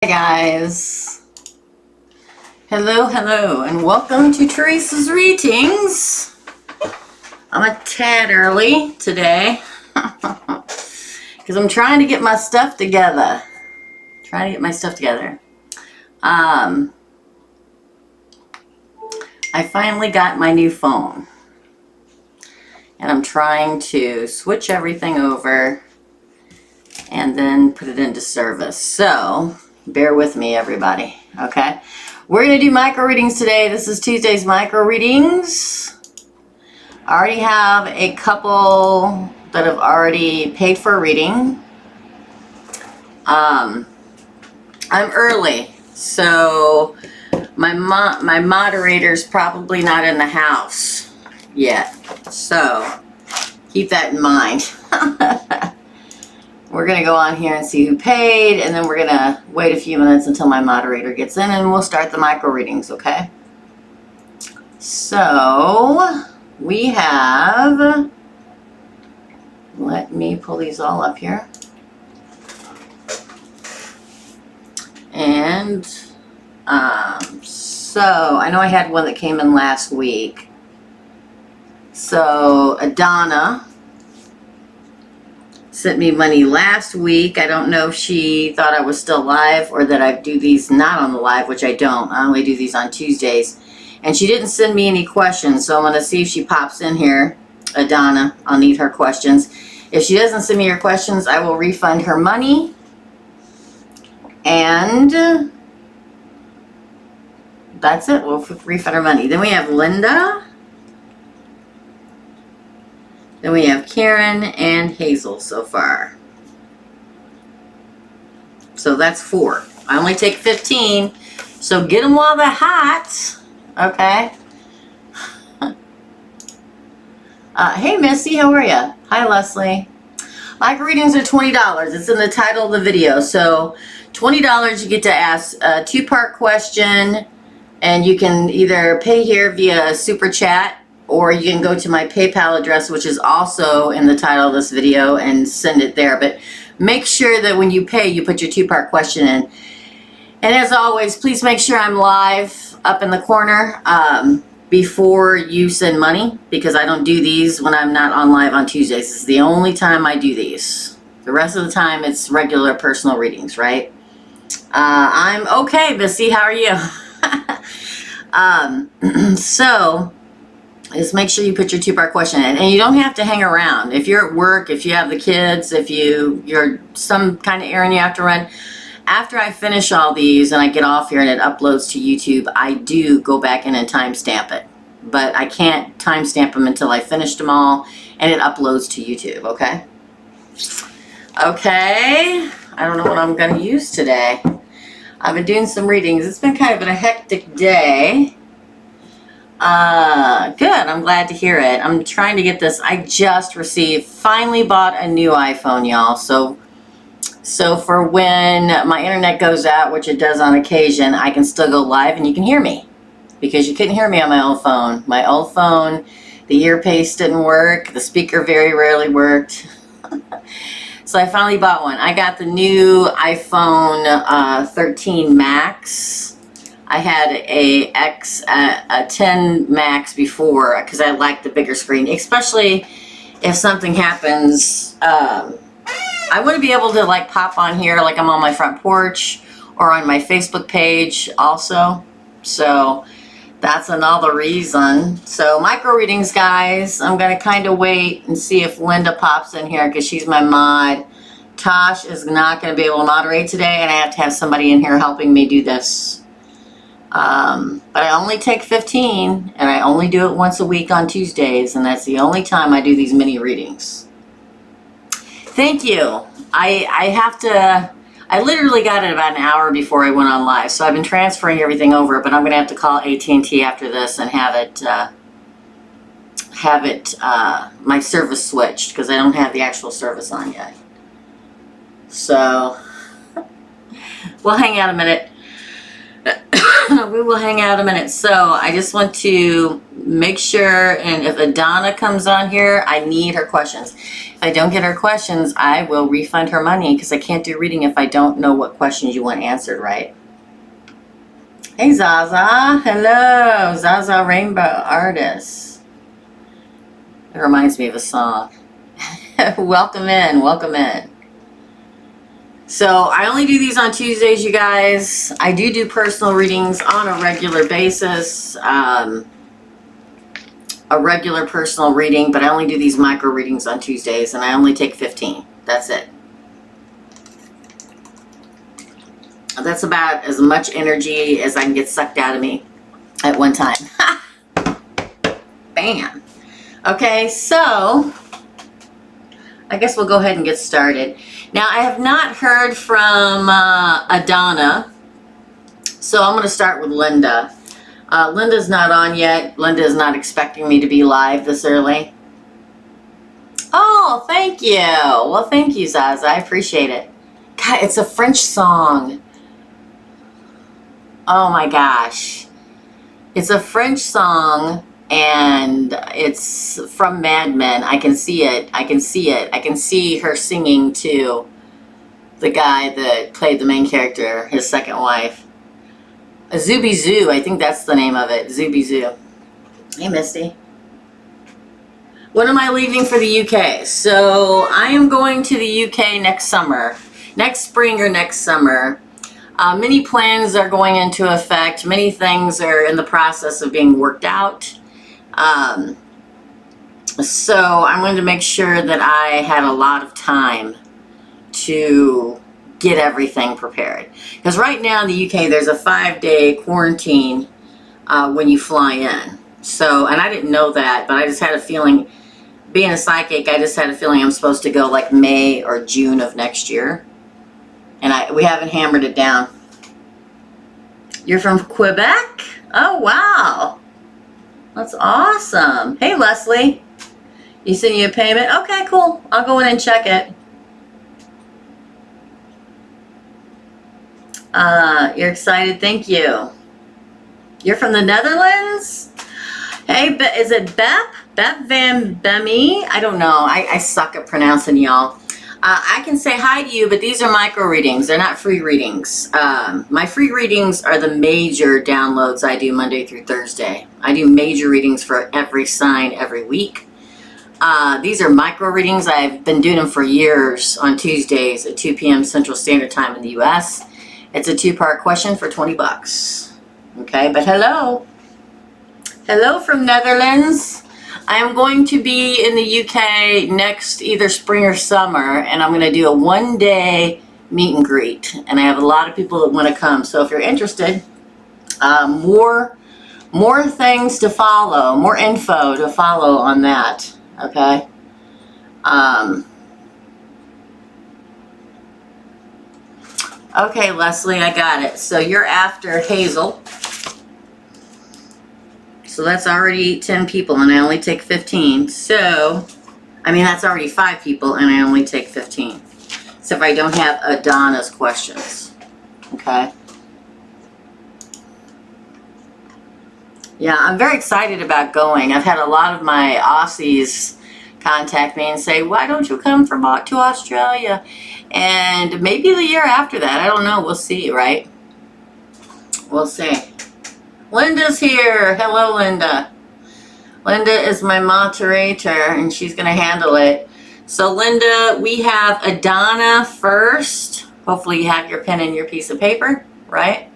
guys. Hello, and welcome to Teresa's readings. I'm a tad early today because I'm trying to get my stuff together. I finally got my new phone, and I'm trying to switch everything over and then put it into service. So bear with me, everybody. Okay, we're gonna do micro readings today. This is Tuesday's micro readings. I already have a couple that have already paid for a reading. I'm early, so my moderator's probably not in the house yet, so keep that in mind. We're going to go on here and see who paid, and then we're going to wait a few minutes until my moderator gets in, and we'll start the micro readings, okay? So, we have, let me pull these all up here. And, so, I know I had one that came in last week. So, Adana sent me money last week. I don't know if she thought I was still live or that I do these not on the live, which I don't. I only do these on Tuesdays. And she didn't send me any questions, so I'm going to see if she pops in here. Adana, I'll need her questions. If she doesn't send me her questions, I will refund her money. And that's it. We'll refund her money. Then we have Linda. Then we have Karen and Hazel so far. So that's 4. I only take 15. So get them while they're hot. Okay. Hey, Misty, how are you? Hi, Leslie. Micro readings are $20. It's in the title of the video. So $20, you get to ask a 2-part question. And you can either pay here via super chat, or you can go to my PayPal address, which is also in the title of this video, and send it there. But make sure that when you pay, you put your 2-part question in. And as always, please make sure I'm live up in the corner before you send money, because I don't do these when I'm not on live on Tuesdays. This is the only time I do these. The rest of the time, it's regular personal readings, right? I'm okay, Misty. How are you? So is make sure you put your 2-part question in, and you don't have to hang around. If you're at work, if you have the kids, if you're some kind of errand you have to run, after I finish all these and I get off here and it uploads to YouTube, I do go back in and timestamp it, but I can't timestamp them until I finished them all and it uploads to YouTube. Okay, I don't know what I'm going to use today. I've been doing some readings. It's been kind of a hectic day. Good. I'm glad to hear it. I'm trying to get this. I just finally bought a new iPhone, y'all. So for when my internet goes out, which it does on occasion, I can still go live and you can hear me, because you couldn't hear me on my old phone. My old phone, the earpiece didn't work. The speaker very rarely worked. So I finally bought one. I got the new iPhone 13 Max. I had a 10 Max before because I liked the bigger screen, especially if something happens. I want to be able to like pop on here like I'm on my front porch or on my Facebook page also. So that's another reason. So micro readings, guys. I'm going to kind of wait and see if Linda pops in here because she's my mod. Tosh is not going to be able to moderate today, and I have to have somebody in here helping me do this. But I only take 15, and I only do it once a week on Tuesdays, and that's the only time I do these mini readings. Thank you. I literally got it about an hour before I went on live, so I've been transferring everything over, but I'm going to have to call AT&T after this and have it my service switched, because I don't have the actual service on yet. So we'll hang out a minute. We will hang out a minute. So I just want to make sure, and if Adana comes on here, I need her questions. If I don't get her questions, I will refund her money because I can't do reading if I don't know what questions you want answered, right? Hey, Zaza. Hello, Zaza Rainbow Artist. It reminds me of a song. Welcome in, welcome in. So I only do these on Tuesdays, you guys. I do personal readings on a regular basis. A regular personal reading, but I only do these micro readings on Tuesdays, and I only take 15. That's it. That's about as much energy as I can get sucked out of me at one time. Bam. Okay, so I guess we'll go ahead and get started. Now, I have not heard from Adana, so I'm going to start with Linda. Linda's not on yet. Linda is not expecting me to be live this early. Oh, thank you. Well, thank you, Zaza. I appreciate it. God, it's a French song. Oh my gosh. It's a French song, and it's from Mad Men. I can see it. I can see it. I can see her singing to the guy that played the main character, his second wife. Zuby Zoo, I think that's the name of it. Zuby Zoo. Hey, Misty. When am I leaving for the UK? So I am going to the UK next summer. Next spring or next summer. Many plans are going into effect. Many things are in the process of being worked out. So I'm going to make sure that I had a lot of time to get everything prepared. Because right now in the UK, there's a 5-day quarantine when you fly in. So, and I didn't know that, but I just had a feeling, being a psychic, I just had a feeling I'm supposed to go like May or June of next year. And we haven't hammered it down. You're from Quebec? Oh, wow. That's awesome. Hey, Leslie. You send you a payment? Okay, cool. I'll go in and check it. You're excited? Thank you. You're from the Netherlands? Hey, is it Bep? Bep Van Bemmy? I don't know. I suck at pronouncing y'all. I can say hi to you, but these are micro readings. They're not free readings. My free readings are the major downloads I do Monday through Thursday. I do major readings for every sign every week. These are micro readings. I've been doing them for years on Tuesdays at 2 p.m. Central Standard Time in the U.S. It's a 2-part question for 20 bucks. Okay, but hello. Hello from Netherlands. I am going to be in the UK next either spring or summer, and I'm going to do a 1-day meet and greet. And I have a lot of people that want to come. So if you're interested, more things to follow, more info to follow on that. Okay. Okay, Leslie, I got it. So you're after Hazel. So that's already 10 people, and I only take 15. So, I mean, that's already 5 people, and I only take 15. So if I don't have Adana's questions. Okay. Yeah, I'm very excited about going. I've had a lot of my Aussies contact me and say, why don't you come to Australia? And maybe the year after that. I don't know. We'll see, right? We'll see. Linda's here. Hello, Linda. Linda is my moderator, and she's going to handle it. So, Linda, we have Adana first. Hopefully you have your pen and your piece of paper, right?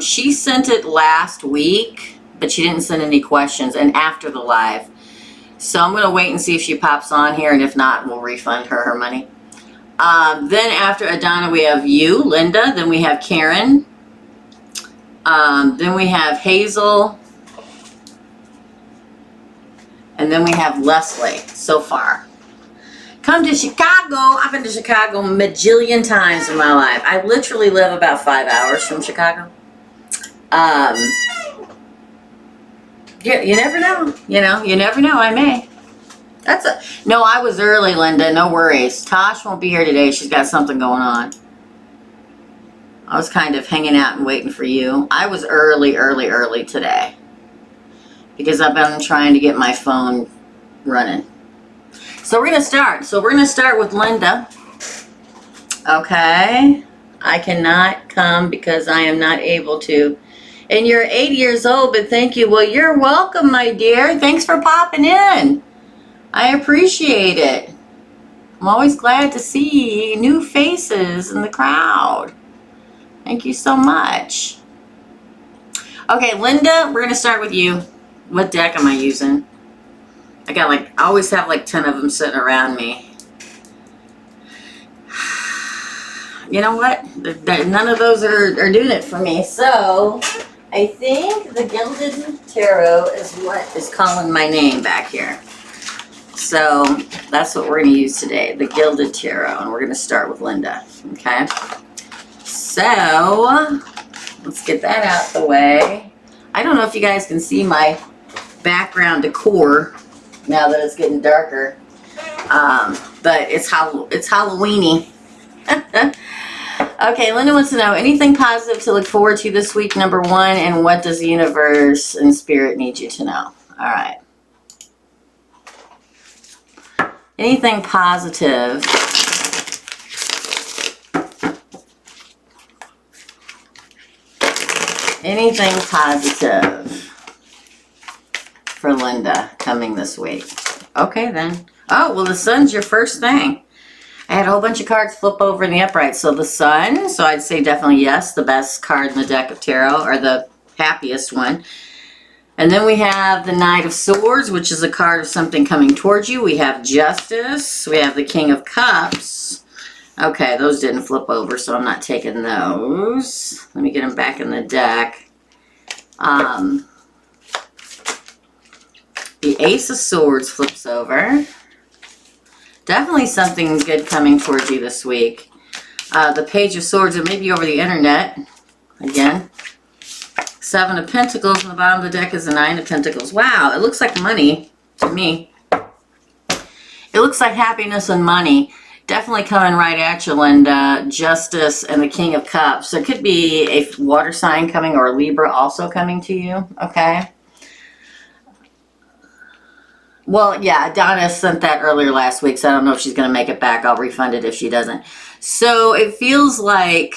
She sent it last week, but she didn't send any questions, and after the live. So I'm going to wait and see if she pops on here, and if not, we'll refund her her money. Then after Adana, we have you, Linda. Then we have Karen. Then we have Hazel. And then we have Leslie so far. Come to Chicago. I've been to Chicago a majillion times in my life. I literally live about 5 hours from Chicago. Yeah, you never know. You never know. I may. No, I was early, Linda. No worries. Tosh won't be here today. She's got something going on. I was kind of hanging out and waiting for you. I was early today. because I've been trying to get my phone running. So we're going to start. So we're going to start with Linda. Okay. I cannot come because I am not able to. And you're 80 years old, but thank you. Well, you're welcome, my dear. Thanks for popping in. I appreciate it. I'm always glad to see new faces in the crowd. Thank you so much. Okay, Linda, we're going to start with you. What deck am I using? I got I always have 10 of them sitting around me. You know what? None of those are doing it for me. So I think the Gilded Tarot is what is calling my name back here. So that's what we're going to use today, the Gilded Tarot. And we're going to start with Linda. Okay? So let's get that out the way. I don't know if you guys can see my background decor now that it's getting darker. But it's Halloweeny. Okay, Linda wants to know anything positive to look forward to this week, number one, and what does the universe and spirit need you to know? All right. Anything positive. Anything positive for Linda coming this week. Okay, then. Oh, well, the sun's your first thing. I had a whole bunch of cards flip over in the upright. So the sun, so I'd say definitely yes, the best card in the deck of tarot, or the happiest one. And then we have the Knight of Swords, which is a card of something coming towards you. We have Justice. We have the King of Cups. Okay, those didn't flip over, so I'm not taking those. Let me get them back in the deck. The Ace of Swords flips over. Definitely something good coming towards you this week. The Page of Swords, it may be over the internet. Again. Seven of Pentacles, and the bottom of the deck is the Nine of Pentacles. Wow, it looks like money to me. It looks like happiness and money. Definitely coming right at you, Linda. Justice and the King of Cups. There could be a water sign coming or a Libra also coming to you. Okay. Well, yeah, Donna sent that earlier last week, so I don't know if she's going to make it back. I'll refund it if she doesn't. So it feels like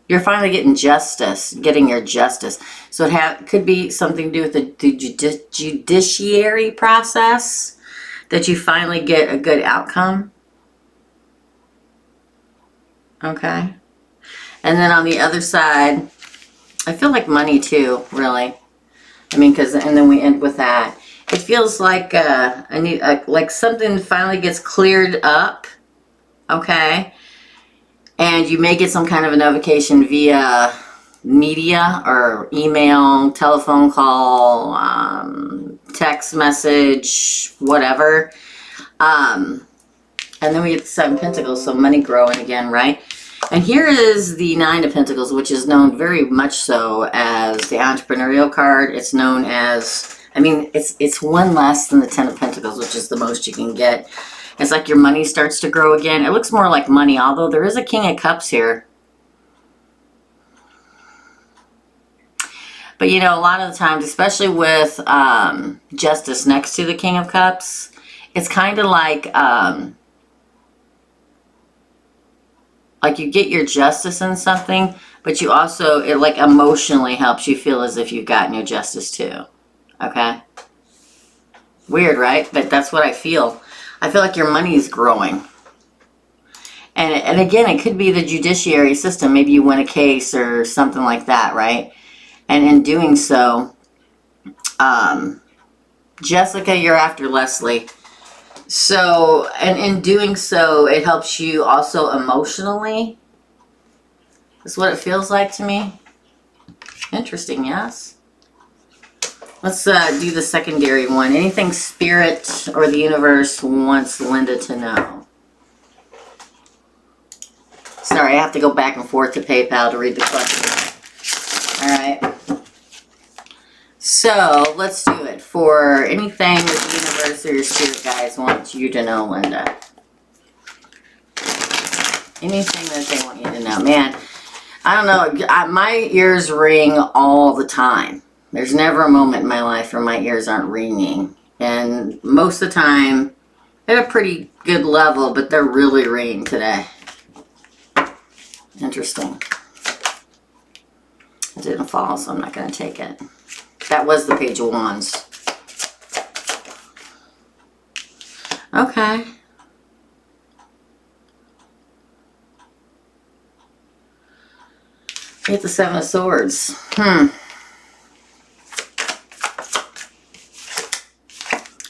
you're finally getting justice, getting your justice. So it could be something to do with the judiciary process, that you finally get a good outcome. Okay. And then on the other side, I feel like money too, really. I mean, and then we end with that. It feels like like something finally gets cleared up, okay? And you may get some kind of a notification via media or email, telephone call, text message, whatever. And then we get the Seven of Pentacles, so money growing again, right? And here is the Nine of Pentacles, which is known very much so as the entrepreneurial card. It's known as... I mean, it's one less than the Ten of Pentacles, which is the most you can get. It's like your money starts to grow again. It looks more like money, although there is a King of Cups here. But, you know, a lot of the times, especially with Justice next to the King of Cups, it's kind of like you get your justice in something, but you also, it like emotionally helps you feel as if you've gotten your justice too. Okay? Weird, right? But that's what I feel. I feel like your money is growing. And again, it could be the judiciary system. Maybe you win a case or something like that, right? And in doing so, Jessica, you're after Leslie. So, and in doing so, it helps you also emotionally. That's what it feels like to me. Interesting, yes? Let's do the secondary one. Anything spirit or the universe wants Linda to know? Sorry, I have to go back and forth to PayPal to read the question. All right. So, let's do it. For anything that the universe or your spirit guides want you to know, Linda. Anything that they want you to know. Man, I don't know. My ears ring all the time. There's never a moment in my life where my ears aren't ringing. And most of the time, at a pretty good level, but they're really ringing today. Interesting. It didn't fall, so I'm not going to take it. That was the Page of Wands. Okay. Get the Seven of Swords.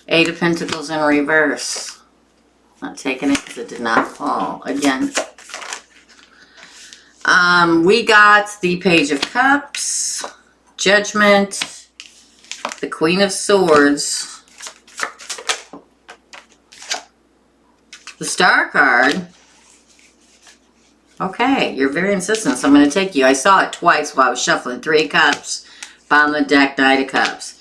Eight of Pentacles in reverse. Not taking it because it did not fall. Again. We got the Page of Cups, Judgment, the Queen of Swords, the Star card. Okay, you're very insistent, so I'm going to take you. I saw it twice while I was shuffling. Three of Cups, bottom of the deck, Knight of Cups.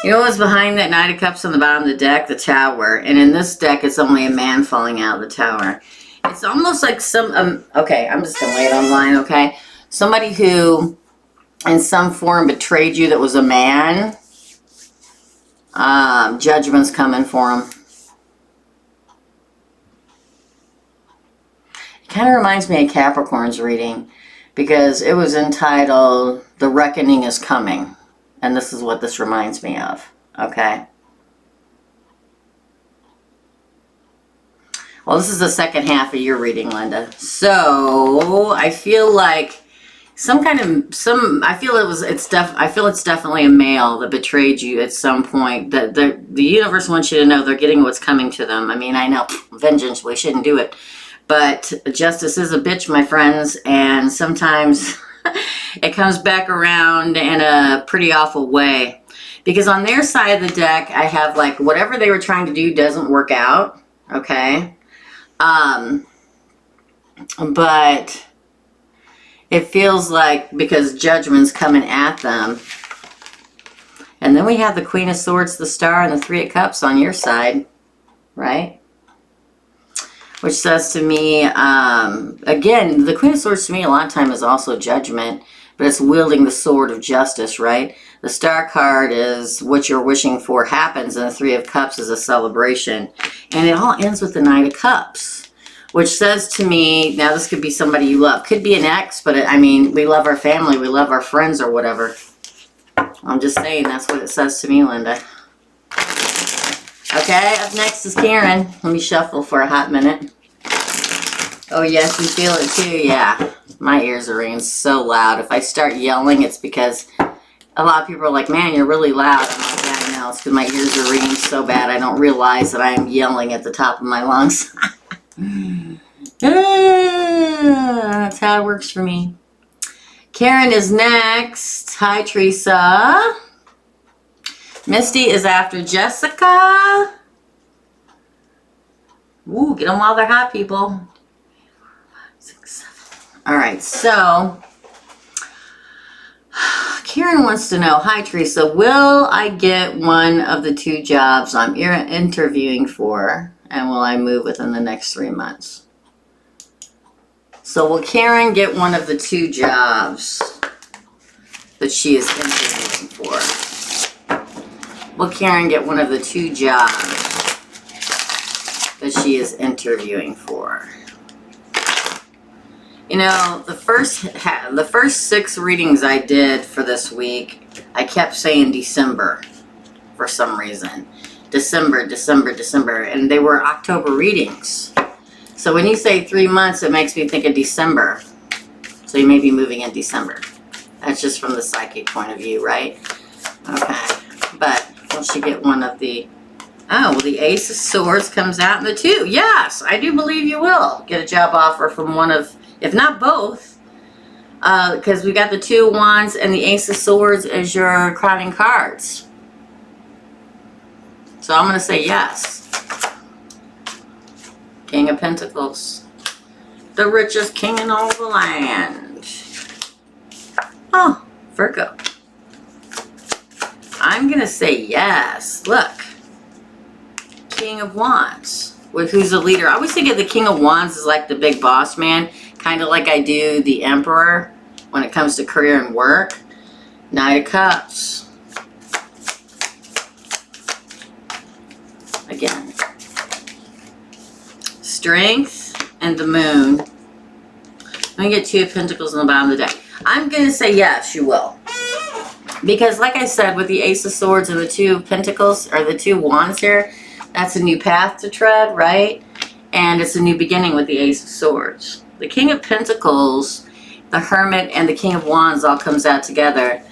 You know what's behind that Knight of Cups on the bottom of the deck? The Tower. And in this deck, it's only a man falling out of the Tower. It's almost like some, okay, I'm just going to lay it online, okay? Somebody who, in some form, betrayed you that was a man. Judgment's coming for him. It kind of reminds me of Capricorn's reading, because it was entitled, The Reckoning is Coming. And this is what this reminds me of, okay? Well, this is the second half of your reading, Linda. So, I feel like I feel it's definitely a male that betrayed you at some point. The universe wants you to know they're getting what's coming to them. I mean, I know, vengeance, we shouldn't do it. But justice is a bitch, my friends, and sometimes it comes back around in a pretty awful way. Because on their side of the deck, I have like whatever they were trying to do doesn't work out, okay? But it feels like because Judgment's coming at them. And then we have the Queen of Swords, the Star, and the Three of Cups on your side, right? Which says to me, again, the Queen of Swords to me a lot of time is also Judgment, but it's wielding the sword of justice, right? The Star card is what you're wishing for happens, and the Three of Cups is a celebration. And it all ends with the Knight of Cups, which says to me, now this could be somebody you love. Could be an ex, but I mean, we love our family, we love our friends or whatever. I'm just saying that's what it says to me, Linda. Okay, up next is Karen. Let me shuffle for a hot minute. Oh, yes, you feel it too? Yeah, my ears are ringing so loud. If I start yelling, it's because a lot of people are like, man, you're really loud. I'm like, yeah, I know. It's because my ears are ringing so bad I don't realize that I am yelling at the top of my lungs. That's how it works for me. Karen is next. Hi, Teresa. Misty is after Jessica. Ooh, get them while they're hot, people. 5, 6, 7. All right, so Karen wants to know, hi, Teresa, will I get one of the 2 jobs I'm interviewing for, and will I move within the next 3 months? So will Karen get one of the 2 jobs that she is interviewing for? Will Karen get one of the 2 jobs that she is interviewing for? You know, the first 6 readings I did for this week, I kept saying December for some reason. December, December, December, and they were October readings. So when you say 3 months, it makes me think of December. So you may be moving in December. That's just from the psychic point of view, right? Okay, but will she get one of the... Oh, well, the Ace of Swords comes out in the 2. Yes, I do believe you will get a job offer from one of, if not both, because we got the 2 Wands and the Ace of Swords as your crowning cards. So I'm going to say yes. King of Pentacles. The richest king in all the land. Oh, Virgo. I'm going to say yes. Look. King of Wands. Who's the leader? I always think of the King of Wands as like the big boss man. Kind of like I do the Emperor. when it comes to career and work. Knight of Cups. Again. Strength and the Moon. Let me get 2 of Pentacles on the bottom of the deck. I'm going to say yes, you will. Because like I said, with the Ace of Swords and the 2 of Pentacles, or the 2 Wands here, that's a new path to tread, right? And it's a new beginning with the Ace of Swords. The King of Pentacles, the Hermit, and the King of Wands all comes out together.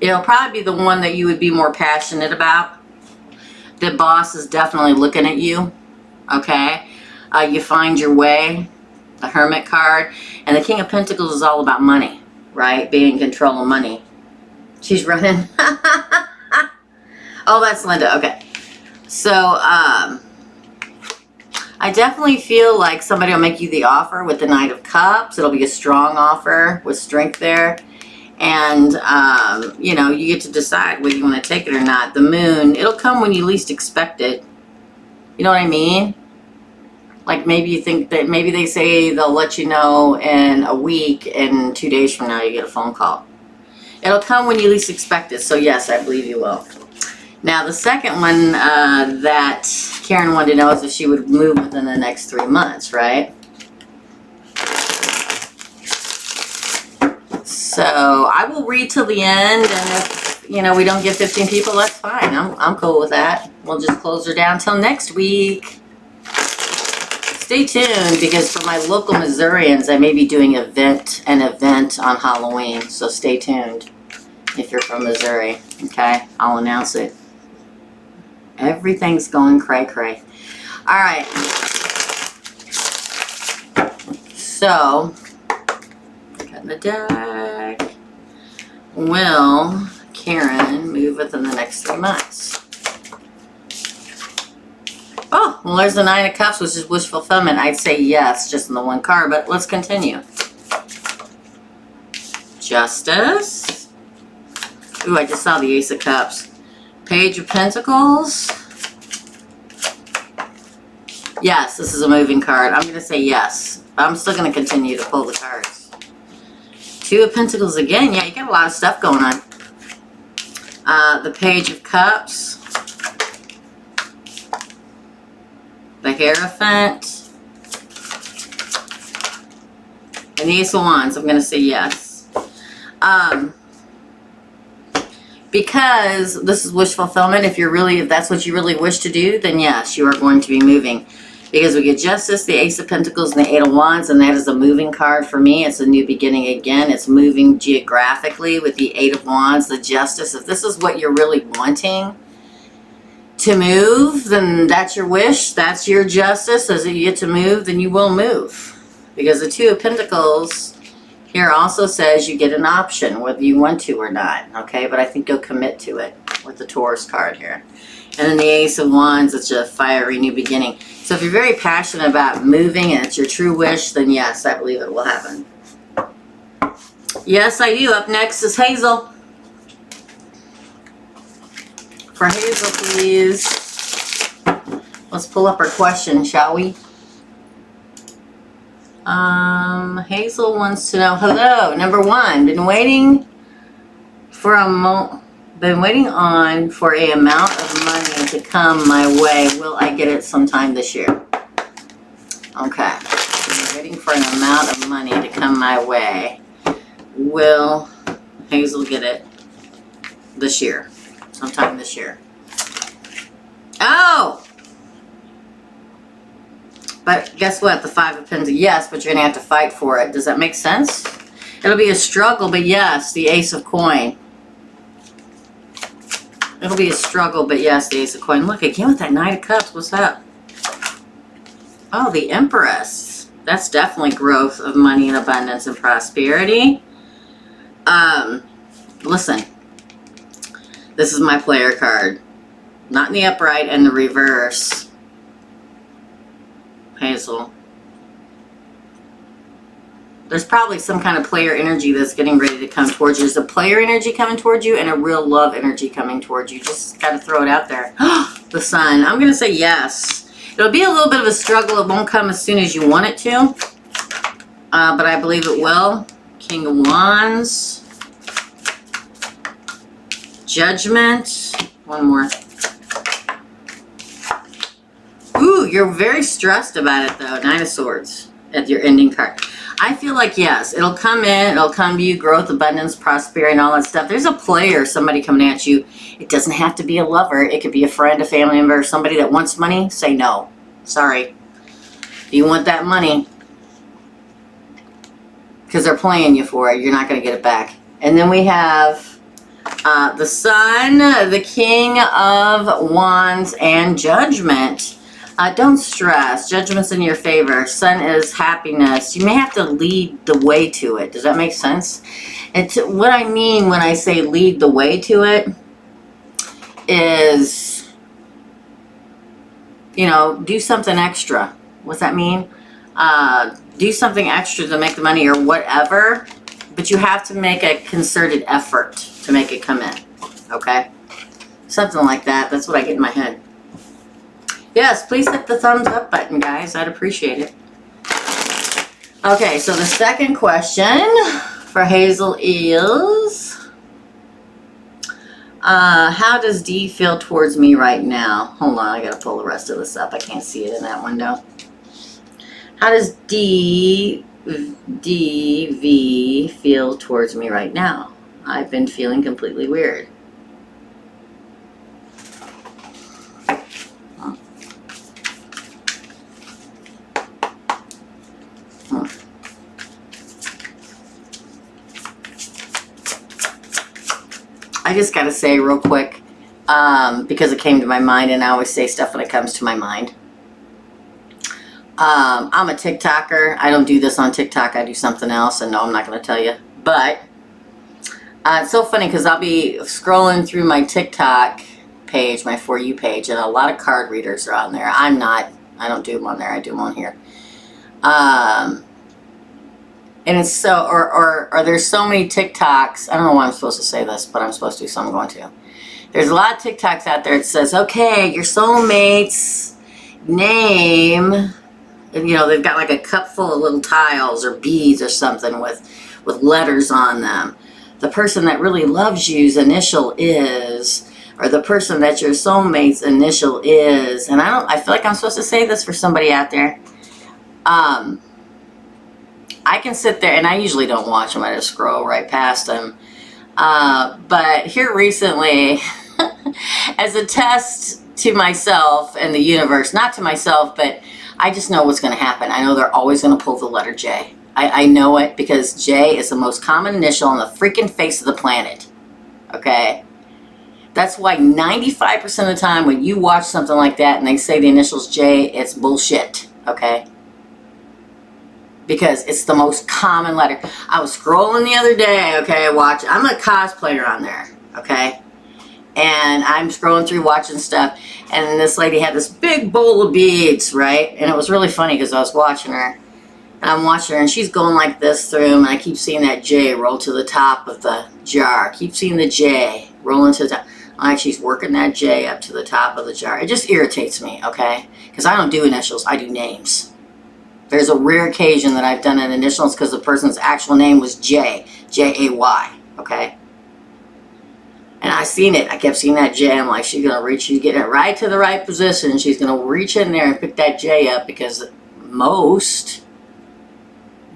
It'll probably be the one that you would be more passionate about. The boss is definitely looking at you, okay? You find your way, the Hermit card. And the King of Pentacles is all about money, right? Being in control of money. She's running. Oh, that's Linda. Okay. So, I definitely feel like somebody will make you the offer with the Knight of Cups. It'll be a strong offer with strength there. And, you know, you get to decide whether you want to take it or not. The Moon, it'll come when you least expect it. You know what I mean? Like maybe you think that, maybe they say they'll let you know in a week, and 2 days from now you get a phone call. It'll come when you least expect it. So yes, I believe you will. Now the second one that Karen wanted to know is if she would move within the next 3 months, right? So I will read till the end, and if, you know, we don't get 15 people, that's fine. I'm cool with that. We'll just close her down till next week. Stay tuned, because for my local Missourians, I may be doing an event on Halloween. So stay tuned if you're from Missouri, okay? I'll announce it. Everything's going cray-cray. All right. So, cutting the deck. Will Karen move within the next 3 months? Oh, well, there's the Nine of Cups, which is wish fulfillment. I'd say yes, just in the one card, but let's continue. Justice. Ooh, I just saw the Ace of Cups. Page of Pentacles. Yes, this is a moving card. I'm going to say yes. But I'm still going to continue to pull the cards. 2 of Pentacles again. Yeah, you got a lot of stuff going on. The Page of Cups. The Hierophant. And the Ace of Wands. I'm going to say yes. Because this is wish fulfillment, if that's what you really wish to do, then yes, you are going to be moving. Because we get Justice, the Ace of Pentacles, and the 8 of Wands, and that is a moving card for me. It's a new beginning again. It's moving geographically with the 8 of Wands, the Justice. If this is what you're really wanting to move, then that's your wish. That's your justice. As you get to move, then you will move. Because the 2 of Pentacles here also says you get an option whether you want to or not, okay? But I think you'll commit to it with the Taurus card here. And then the Ace of Wands, it's a fiery new beginning. So if you're very passionate about moving and it's your true wish, then yes, I believe it will happen. Yes, I do. Up next is Hazel. For Hazel, please. Let's pull up our question, shall we? Hazel wants to know, hello, number 1, been waiting on for a amount of money to come my way. Will I get it sometime this year? Okay. Been waiting for an amount of money to come my way. Will Hazel get it this year? Sometime this year. Oh! But guess what? The 5 of Pentacles, yes, but you're going to have to fight for it. Does that make sense? It'll be a struggle, but yes, the Ace of Coin. It'll be a struggle, but yes, the Ace of Coin. Look, again with that Knight of Cups. What's up? Oh, the Empress. That's definitely growth of money and abundance and prosperity. Listen. This is my player card. Not in the upright and the reverse. Hazel. There's probably some kind of player energy that's getting ready to come towards you. There's a player energy coming towards you and a real love energy coming towards you. Just got to throw it out there. The Sun. I'm going to say yes. It'll be a little bit of a struggle. It won't come as soon as you want it to. but I believe it will. King of Wands. Judgment. One more. Ooh, you're very stressed about it though. Nine of Swords at your ending card. I feel like, yes, it'll come in, it'll come to you, growth, abundance, prosperity, and all that stuff. There's a player, somebody coming at you. It doesn't have to be a lover. It could be a friend, a family member, somebody that wants money. Say no. Sorry. Do you want that money? Because they're playing you for it. You're not going to get it back. And then we have the Sun, the King of Wands, and Judgment. Don't stress. Judgment's in your favor. Sun is happiness. You may have to lead the way to it. Does that make sense? And what I mean when I say lead the way to it is, you know, do something extra. What's that mean? Do something extra to make the money or whatever, but you have to make a concerted effort to make it come in. Okay? Something like that. That's what I get in my head. Yes, please hit the thumbs up button, guys. I'd appreciate it. Okay, so the second question for Hazel is, how does D feel towards me right now? Hold on, I gotta pull the rest of this up. I can't see it in that window. How does DV feel towards me right now? I've been feeling completely weird. I just got to say real quick, because it came to my mind, and I always say stuff when it comes to my mind. I'm a TikToker. I don't do this on TikTok. I do something else, and no, I'm not going to tell you. But it's so funny because I'll be scrolling through my TikTok page, my For You page, and a lot of card readers are on there. I'm not. I don't do them on there. I do them on here. And it's so, or there's so many TikToks. I don't know why I'm supposed to say this, but I'm supposed to, so I'm going to. There's a lot of TikToks out there that says, okay, your soulmate's name, and, you know, they've got like a cup full of little tiles or beads or something with letters on them. The person that really loves you's initial is, or the person that your soulmate's initial is. And I feel like I'm supposed to say this for somebody out there. I can sit there, and I usually don't watch them. I just scroll right past them. But here recently, as a test to myself and the universe, not to myself, but I just know what's going to happen. I know they're always going to pull the letter J. I know it because J is the most common initial on the freaking face of the planet. Okay? That's why 95% of the time when you watch something like that and they say the initials J, it's bullshit. Okay? Because it's the most common letter. I was scrolling the other day, okay, I'm a cosplayer on there, okay? And I'm scrolling through watching stuff, and this lady had this big bowl of beads, right? And it was really funny because I was watching her, and I'm watching her, and she's going like this through them, and I keep seeing that J roll to the top of the jar. I keep seeing the J rolling to the top. Like she's working that J up to the top of the jar. It just irritates me, okay? Because I don't do initials, I do names. There's a rare occasion that I've done an initials because the person's actual name was J. J-A-Y. Okay? And I seen it. I kept seeing that J. I'm like, she's going to reach, she's getting it right to the right position. She's going to reach in there and pick that J up because most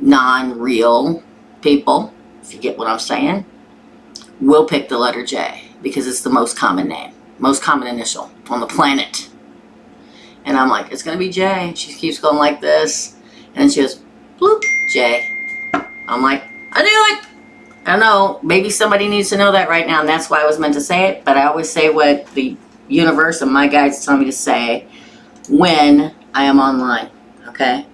non-real people, if you get what I'm saying, will pick the letter J because it's the most common name, most common initial on the planet. And I'm like, it's going to be J. She keeps going like this. And then she goes, bloop, J. I'm like, I knew it. I don't know. Maybe somebody needs to know that right now. And that's why I was meant to say it. But I always say what the universe and my guides tell me to say when I am online. Okay?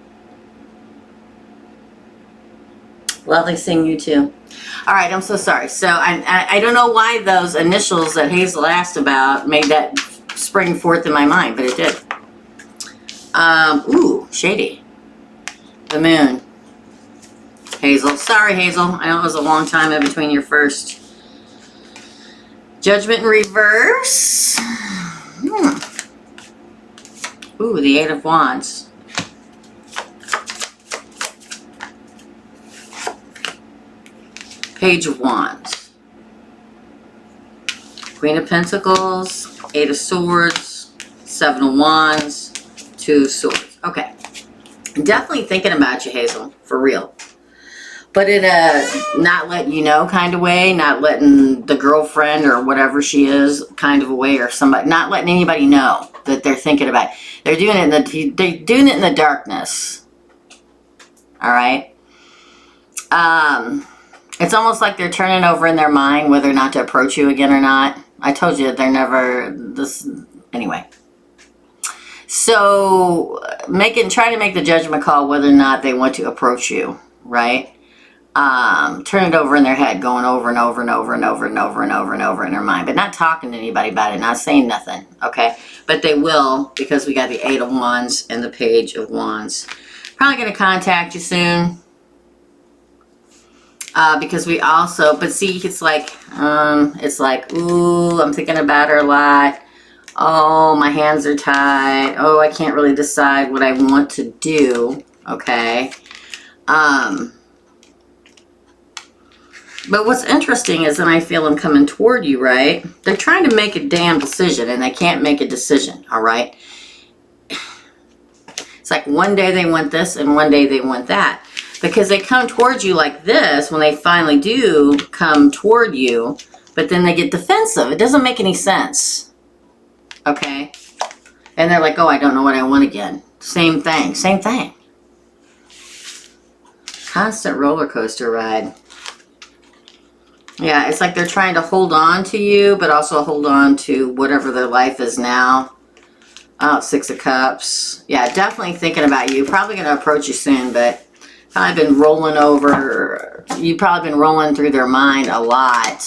Lovely seeing you too. All right, I'm so sorry. So I don't know why those initials that Hazel asked about made that spring forth in my mind. But it did. Ooh, shady. The moon. Hazel. Sorry, Hazel. I know it was a long time in between your first. Judgment in reverse. Ooh, the Eight of Wands. Page of Wands. Queen of Pentacles, 8 of Swords, 7 of Wands, 2 of Swords. Okay. Definitely thinking about you, Hazel, for real. But in a not letting you know kind of way, not letting the girlfriend or whatever she is kind of a way, or somebody, not letting anybody know that they're thinking about it. They're doing it in the darkness. All right. It's almost like they're turning over in their mind whether or not to approach you again or not. I told you they're never this anyway. So trying to make the judgment call whether or not they want to approach you, right? Turn it over in their head, going over and over and over and over and over and over and over in their mind, but not talking to anybody about it, not saying nothing, okay? But they will, because we got the 8 of Wands and the Page of Wands. Probably going to contact you soon. Because we also, but see, it's like, ooh, I'm thinking about her a lot. Oh, my hands are tied. Oh, I can't really decide what I want to do, okay? But what's interesting is that I feel them coming toward you, right? They're trying to make a damn decision, and they can't make a decision, all right? It's like one day they want this, and one day they want that. Because they come towards you like this when they finally do come toward you, but then they get defensive. It doesn't make any sense, okay? And they're like, oh, I don't know what I want again. Same thing, same thing. Constant roller coaster ride. Yeah, it's like they're trying to hold on to you, but also hold on to whatever their life is now. Oh, 6 of Cups. Yeah, definitely thinking about you. Probably going to approach you soon, but probably been rolling over. You've probably been rolling through their mind a lot,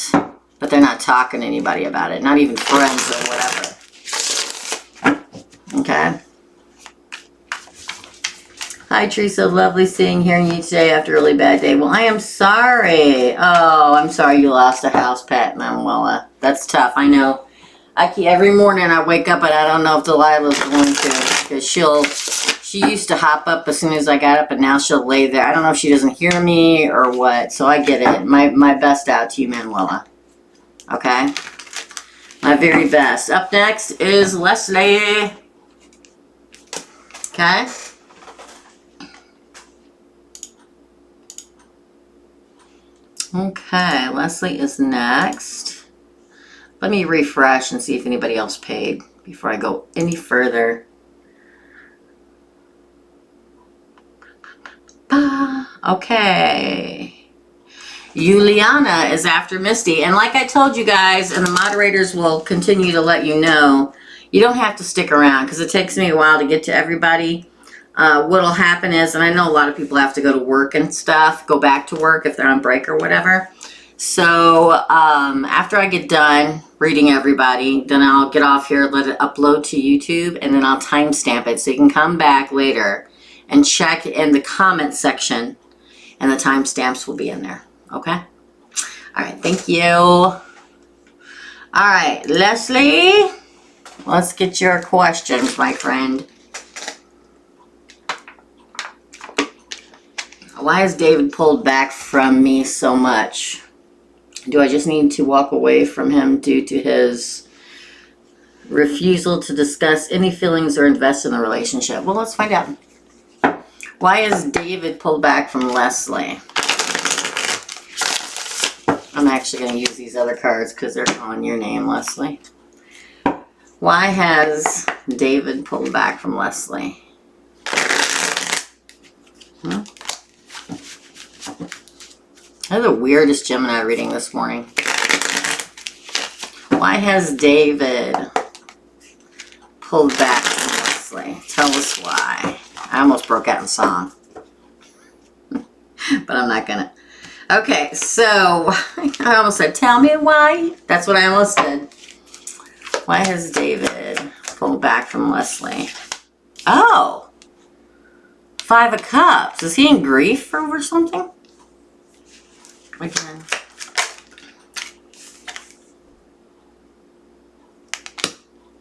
but they're not talking to anybody about it. Not even friends or whatever. Okay. Hi, Teresa. Lovely seeing, hearing you today after a really bad day. Well, I am sorry. Oh, I'm sorry you lost a house pet, Manuela. That's tough. I know. Every morning I wake up and I don't know if Delilah's going to, because she used to hop up as soon as I got up, and now she'll lay there. I don't know if she doesn't hear me or what, so I get it. My best out to you, Manuela. Okay? My very best. Up next is Leslie. Okay? Okay, Leslie is next. Let me refresh and see if anybody else paid before I go any further. Okay. Juliana is after Misty. And like I told you guys, and the moderators will continue to let you know, you don't have to stick around because it takes me a while to get to everybody. What'll happen is, and I know a lot of people have to go to work and stuff, go back to work if they're on break or whatever. So after I get done reading everybody, then I'll get off here, let it upload to YouTube, and then I'll timestamp it so you can come back later and check in the comment section, and the timestamps will be in there. Okay? All right, thank you. All right, Leslie, let's get your questions, my friend. Why is David pulled back from me so much? Do I just need to walk away from him due to his refusal to discuss any feelings or invest in the relationship? Well, let's find out. Why is David pulled back from Leslie? I'm actually going to use these other cards because they're calling your name, Leslie. Why has David pulled back from Leslie? I have the weirdest Gemini reading this morning. Why has David pulled back from Leslie? Tell us why. I almost broke out in song. But I'm not gonna. Okay, so I almost said, tell me why. That's what I almost said. Why has David pulled back from Leslie? Oh. 5 of Cups. Is he in grief over something? Again.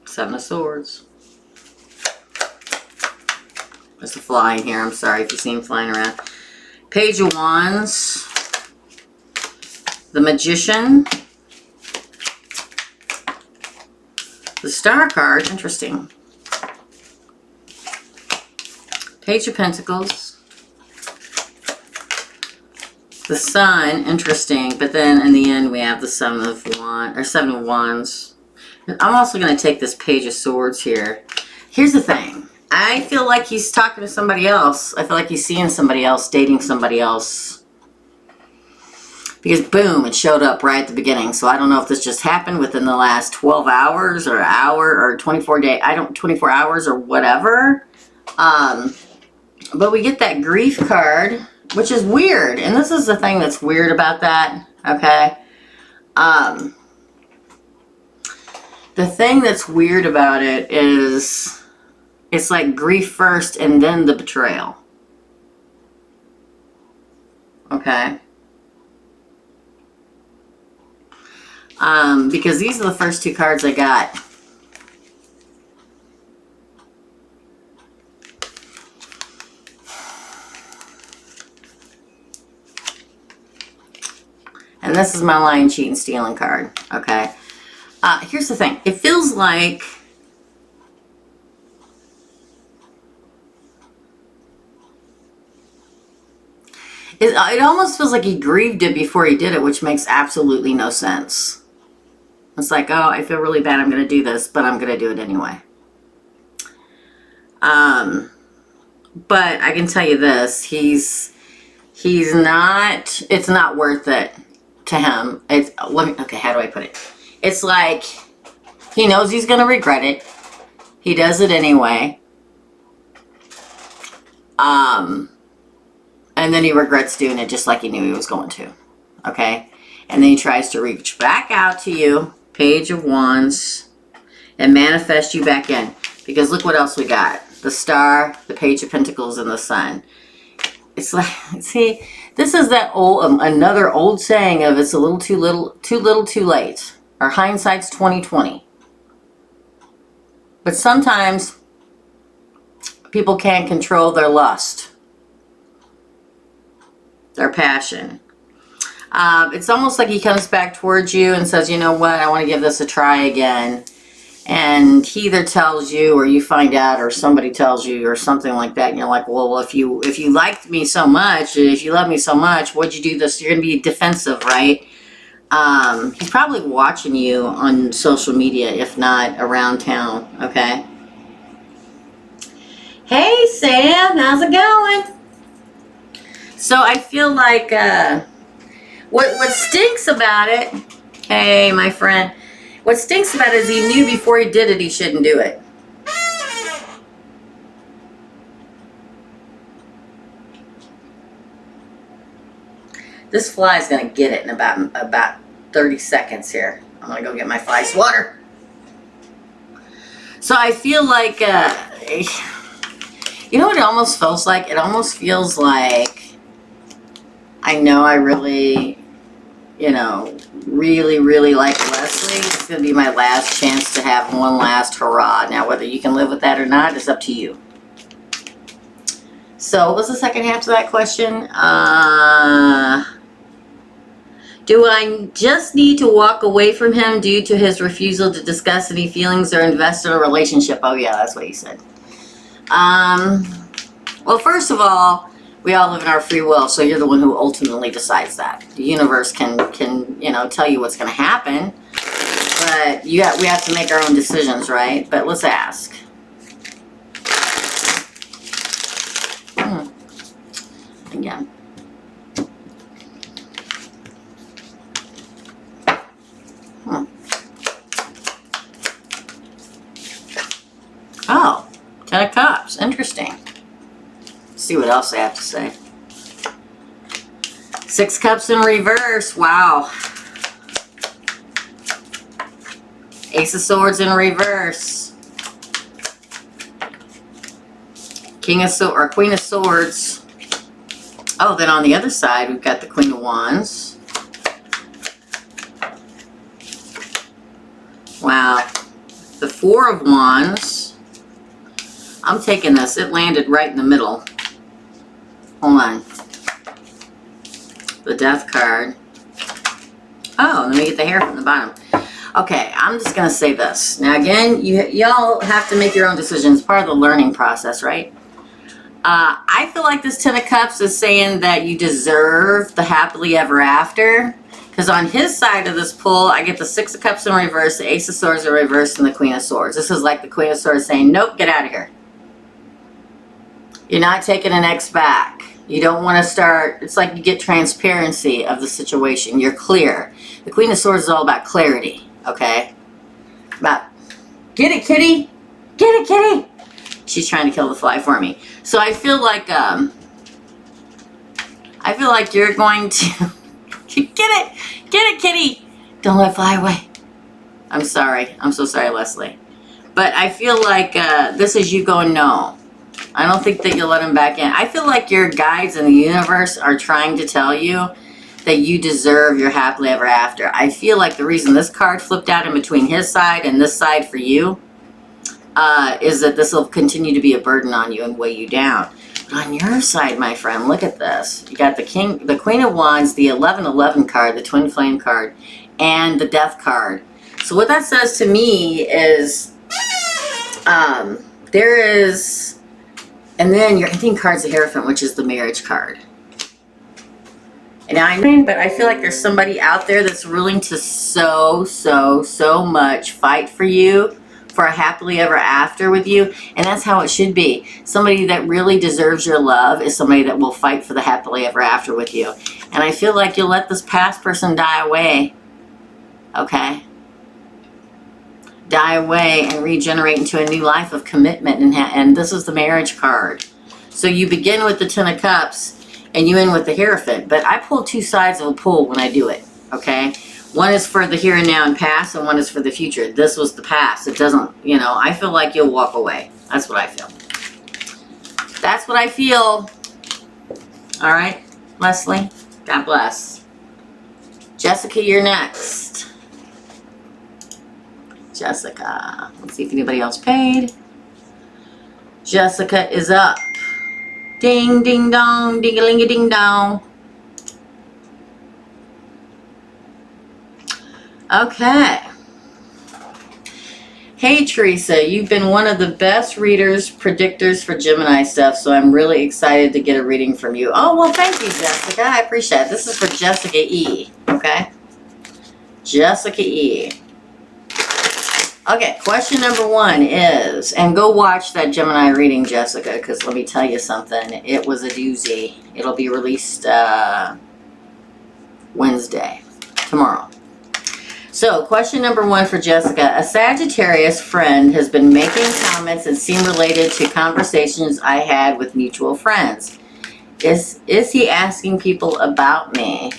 Seven of Swords. There's a fly in here. I'm sorry if you see him flying around. Page of Wands. the Magician, the Star card, interesting, Page of Pentacles, the Sun, interesting, but then in the end we have the Seven of Wands. I'm also going to take this Page of Swords here. Here's the thing. I feel like he's talking to somebody else. I feel like he's seeing somebody else, dating somebody else. Because boom, it showed up right at the beginning. So I don't know if this just happened within the last 12 hours or hour or 24 hours or whatever. But we get that grief card, which is weird. And this is the thing that's weird about that. Okay. The thing that's weird about it is it's like grief first and then the betrayal. Okay. Because these are the first two cards I got. And this is my lying, cheating, stealing card. Okay. Here's the thing. It feels like it almost feels like he grieved it before he did it, which makes absolutely no sense. It's like, oh, I feel really bad. I'm going to do this, but I'm going to do it anyway. But I can tell you this, he's not, it's not worth it to him. Okay, how do I put it? It's like he knows he's going to regret it. He does it anyway. And then he regrets doing it just like he knew he was going to. Okay? And then he tries to reach back out to you, Page of Wands, and manifest you back in. Because look what else we got. The Star, the Page of Pentacles, and the Sun. It's like, see, this is that old, another old saying of it's a little too little, too late. Or hindsight's 20/20. But sometimes people can't control their lust, their passion. It's almost like he comes back towards you and says, you know what, I want to give this a try again. And he either tells you or you find out or somebody tells you or something like that. And you're like, well, if you liked me so much, if you love me so much, what'd you do this? You're going to be defensive, right? He's probably watching you on social media, if not around town, okay? Hey, Sam, how's it going? So I feel like what stinks about it, hey, my friend, what stinks about it is he knew before he did it he shouldn't do it. This fly is going to get it in about 30 seconds here. I'm going to go get my fly swatter. So I feel like, you know what it almost feels like? It almost feels like I know I really, you know, really like Leslie. It's going to be my last chance to have one last hurrah. Now, whether you can live with that or not is up to you. So, what was the second half to that question? Do I just need to walk away from him due to his refusal to discuss any feelings or invest in a relationship? Oh, yeah, that's what he said. Well, first of all, we all live in our free will, so you're the one who ultimately decides that. The universe can you know, tell you what's going to happen, but we have to make our own decisions, right? But let's ask. Again. Oh, 10 of Cups. Interesting. Let's see what else I have to say. 6 Cups in reverse. Wow. Ace of Swords in reverse. King of Swords or Queen of Swords. Oh, then on the other side we've got the Queen of Wands. Wow. The Four of Wands. I'm taking this. It landed right in the middle. Hold on. The Death card. Oh, let me get the hair from the bottom. Okay, I'm just going to say this. Now, again, y'all have to make your own decisions. It's part of the learning process, right? I feel like this Ten of Cups is saying that you deserve the happily ever after. Because on his side of this pull, I get the Six of Cups in reverse, the Ace of Swords in reverse, and the Queen of Swords. This is like the Queen of Swords saying, nope, get out of here. You're not taking an X back. You don't want to start, it's like you get transparency of the situation. You're clear. The Queen of Swords is all about clarity, okay? About, get it, kitty. Get it, kitty. She's trying to kill the fly for me. So I feel like you're going to, get it, kitty. Don't let it fly away. I'm sorry. I'm so sorry, Leslie. But I feel like this is you going, no. I don't think that you'll let him back in. I feel like your guides in the universe are trying to tell you that you deserve your happily ever after. I feel like the reason this card flipped out in between his side and this side for you is that this will continue to be a burden on you and weigh you down. But on your side, my friend, look at this. You got the Queen of Wands, the 1111 card, the Twin Flame card, and the Death card. So what that says to me is there is, and then your ending card's the Hierophant, which is the marriage card. And but I feel like there's somebody out there that's willing to so much fight for you, for a happily ever after with you. And that's how it should be. Somebody that really deserves your love is somebody that will fight for the happily ever after with you. And I feel like you'll let this past person die away. Okay? Die away and regenerate into a new life of commitment. And this is the marriage card. So you begin with the Ten of Cups and you end with the Hierophant. But I pull two sides of a pull when I do it. Okay? One is for the here and now and past, and one is for the future. This was the past. It doesn't, I feel like you'll walk away. That's what I feel. That's what I feel. All right, Leslie. God bless. Jessica, you're next. Jessica. Let's see if anybody else paid. Jessica is up. Ding, ding, dong, ding-a-ling-a-ding, dong. Okay. Hey, Teresa, you've been one of the best readers, predictors for Gemini stuff, so I'm really excited to get a reading from you. Oh, well, thank you, Jessica. I appreciate it. This is for Jessica E, okay? Jessica E. Okay, question number one is, and go watch that Gemini reading, Jessica, because let me tell you something. It was a doozy. It'll be released Wednesday, tomorrow. So, question number one for Jessica. A Sagittarius friend has been making comments that seem related to conversations I had with mutual friends. Is he asking people about me?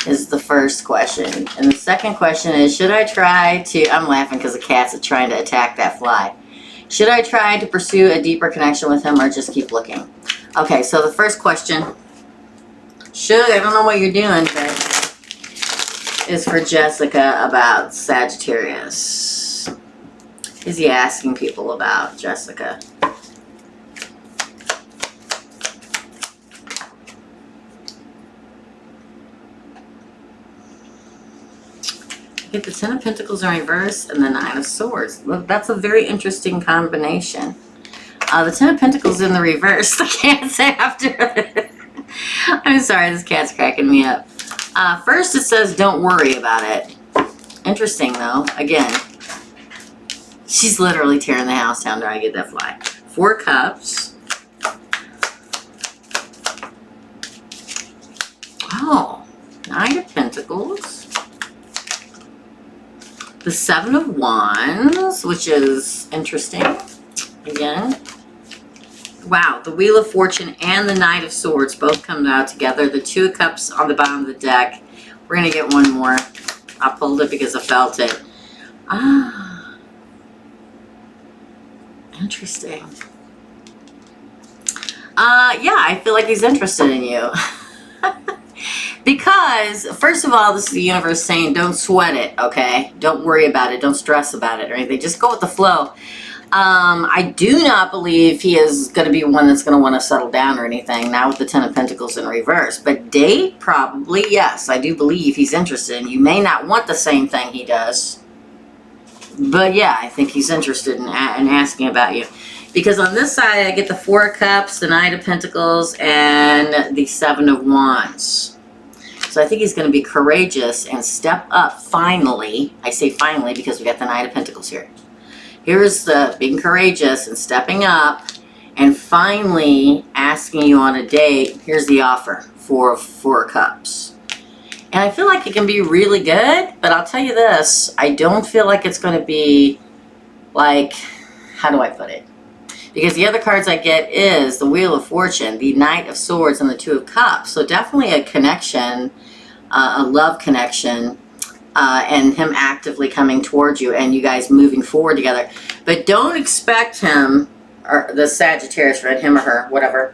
Is the first question. And the second question is, should I try to... I'm laughing because the cat's are trying to attack that fly. Should I try to pursue a deeper connection with him or just keep looking? Okay, so the first question. I don't know what you're doing, but... is for Jessica about Sagittarius. Is he asking people about Jessica? Get the Ten of Pentacles in reverse and the Nine of Swords. Look, that's a very interesting combination. The Ten of Pentacles in the reverse. The cat's after it. I'm sorry, this cat's cracking me up. First it says don't worry about it. Interesting though. Again, she's literally tearing the house down trying to get that fly. Four Cups. Oh, Nine of Pentacles. The Seven of Wands, which is interesting. Again. Wow, the Wheel of Fortune and the Knight of Swords both come out together. The Two of Cups on the bottom of the deck. We're going to get one more. I pulled it because I felt it. Ah. Interesting. Yeah, I feel like he's interested in you. Because, first of all, this is the universe saying don't sweat it, okay? Don't worry about it. Don't stress about it or anything. Just go with the flow. I do not believe he is going to be one that's going to want to settle down or anything, not with the Ten of Pentacles in reverse. But date, probably, yes. I do believe he's interested. You may not want the same thing he does. But yeah, I think he's interested in asking about you. Because on this side, I get the Four of Cups, the Knight of Pentacles, and the Seven of Wands. So I think he's going to be courageous and step up finally. I say finally because we got the Knight of Pentacles here. Here's the being courageous and stepping up and finally asking you on a date. Here's the offer for Four of Cups. And I feel like it can be really good, but I'll tell you this. I don't feel like it's going to be like, how do I put it? Because the other cards I get is the Wheel of Fortune, the Knight of Swords, and the Two of Cups. So definitely a connection, a love connection. And him actively coming towards you and you guys moving forward together. But don't expect him, or the Sagittarius, right, him or her, whatever.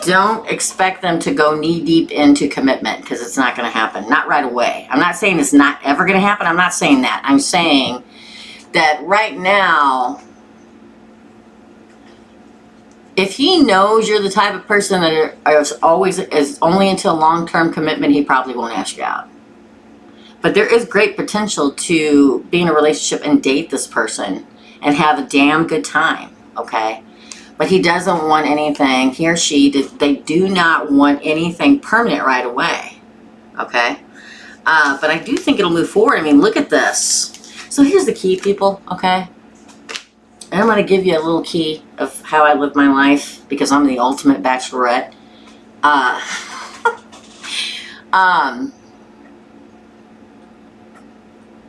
Don't expect them to go knee deep into commitment because it's not going to happen. Not right away. I'm not saying it's not ever going to happen. I'm not saying that. I'm saying that right now, if he knows you're the type of person that is only into long-term commitment, he probably won't ask you out. But there is great potential to be in a relationship and date this person and have a damn good time, okay? But he doesn't want anything, he or she, they do not want anything permanent right away, okay? But I do think it'll move forward. I mean, look at this. So here's the key, people, okay? And I'm going to give you a little key of how I live my life because I'm the ultimate bachelorette.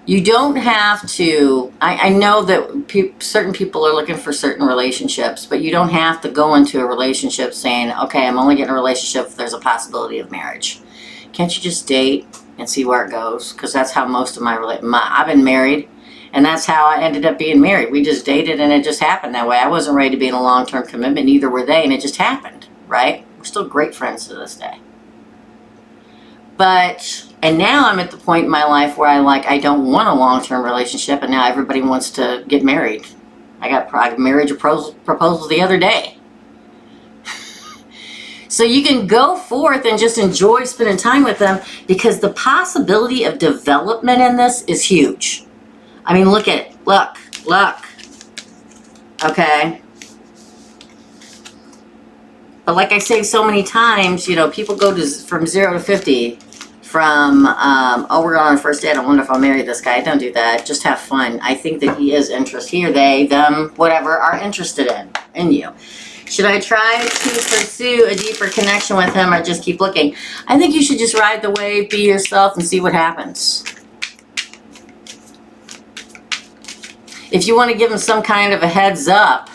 You don't have to, I know that certain people are looking for certain relationships, but you don't have to go into a relationship saying, okay, I'm only getting a relationship if there's a possibility of marriage. Can't you just date and see where it goes? Because that's how most of I've been married, and that's how I ended up being married. We just dated, and it just happened that way. I wasn't ready to be in a long-term commitment, neither were they, and it just happened, right? We're still great friends to this day. And now I'm at the point in my life where I don't want a long-term relationship, and now everybody wants to get married. I got a marriage proposal the other day. So you can go forth and just enjoy spending time with them because the possibility of development in this is huge. I mean, look at it. Look. Okay? But like I say so many times, you know, people go from 0 to 50. From, oh, we're on our first date. I wonder if I'll marry this guy. Don't do that. Just have fun. I think that he is interested. He or they, them, whatever, are interested in you. Should I try to pursue a deeper connection with him or just keep looking? I think you should just ride the wave, be yourself, and see what happens. If you want to give him some kind of a heads up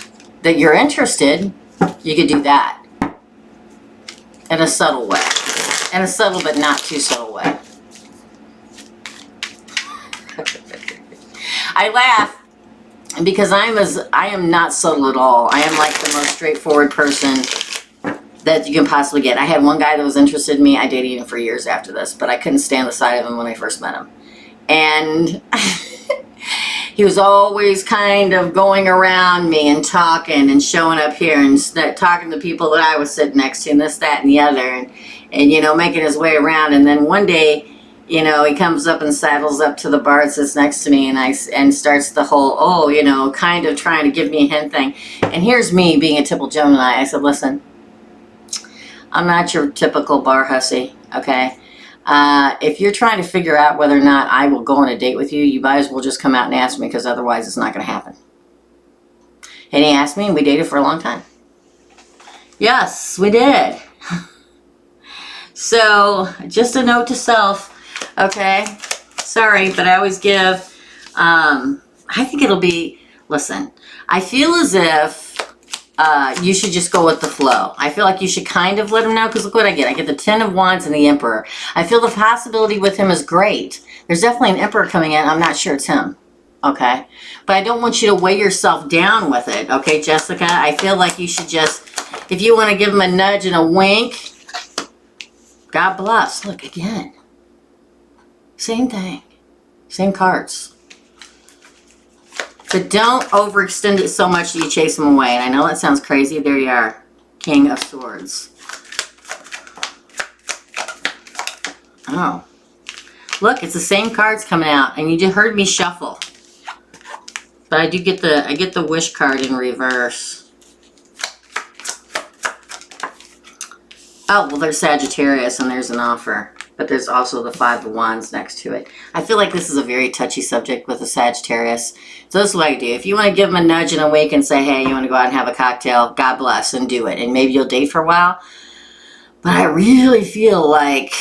that you're interested, you could do that in a subtle way. In a subtle but not too subtle way. I laugh because I am not subtle at all. I am like the most straightforward person that you can possibly get. I had one guy that was interested in me. I dated him for years after this, but I couldn't stand the sight of him when I first met him. And he was always kind of going around me and talking and showing up here and talking to people that I was sitting next to and this, that, and the other. And you know, making his way around. And then one day, you know, he comes up and saddles up to the bar and sits next to me and starts the whole, oh, you know, kind of trying to give me a hint thing. And here's me being a typical Gemini. I said, listen, I'm not your typical bar hussy, okay? If you're trying to figure out whether or not I will go on a date with you, you might as well just come out and ask me because otherwise it's not going to happen. And he asked me and we dated for a long time. Yes, we did. So, just a note to self, okay? Sorry, but I always give, I think it'll be, listen, I feel as if you should just go with the flow. I feel like you should kind of let him know, because look what I get. I get the Ten of Wands and the Emperor. I feel the possibility with him is great. There's definitely an Emperor coming in. I'm not sure it's him, okay? But I don't want you to weigh yourself down with it, okay, Jessica? I feel like you should just, if you want to give him a nudge and a wink, God bless. Look, again. Same thing. Same cards. But don't overextend it so much that you chase them away. And I know that sounds crazy. There you are. King of Swords. Oh. Look, it's the same cards coming out. And you just heard me shuffle. But I do get the Wish card in reverse. Oh, well, there's Sagittarius and there's an offer. But there's also the Five of Wands next to it. I feel like this is a very touchy subject with the Sagittarius. So this is what I do. If you want to give them a nudge in a week and say, hey, you want to go out and have a cocktail, God bless, and do it. And maybe you'll date for a while. But I really feel like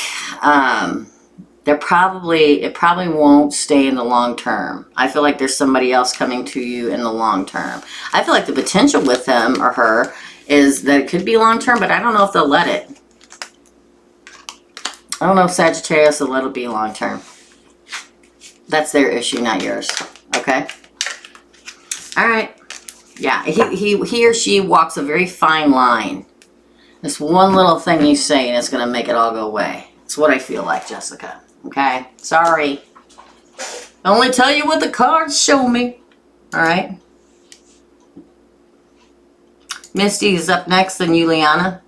it probably won't stay in the long term. I feel like there's somebody else coming to you in the long term. I feel like the potential with him or her is that it could be long term, but I don't know if they'll let it. I don't know if Sagittarius will let it be long term. That's their issue, not yours. Okay? All right. Yeah, he or she walks a very fine line. This one little thing you say and it's going to make it all go away. It's what I feel like, Jessica. Okay? Sorry. I only tell you what the cards show me. All right? Misty is up next, then Juliana.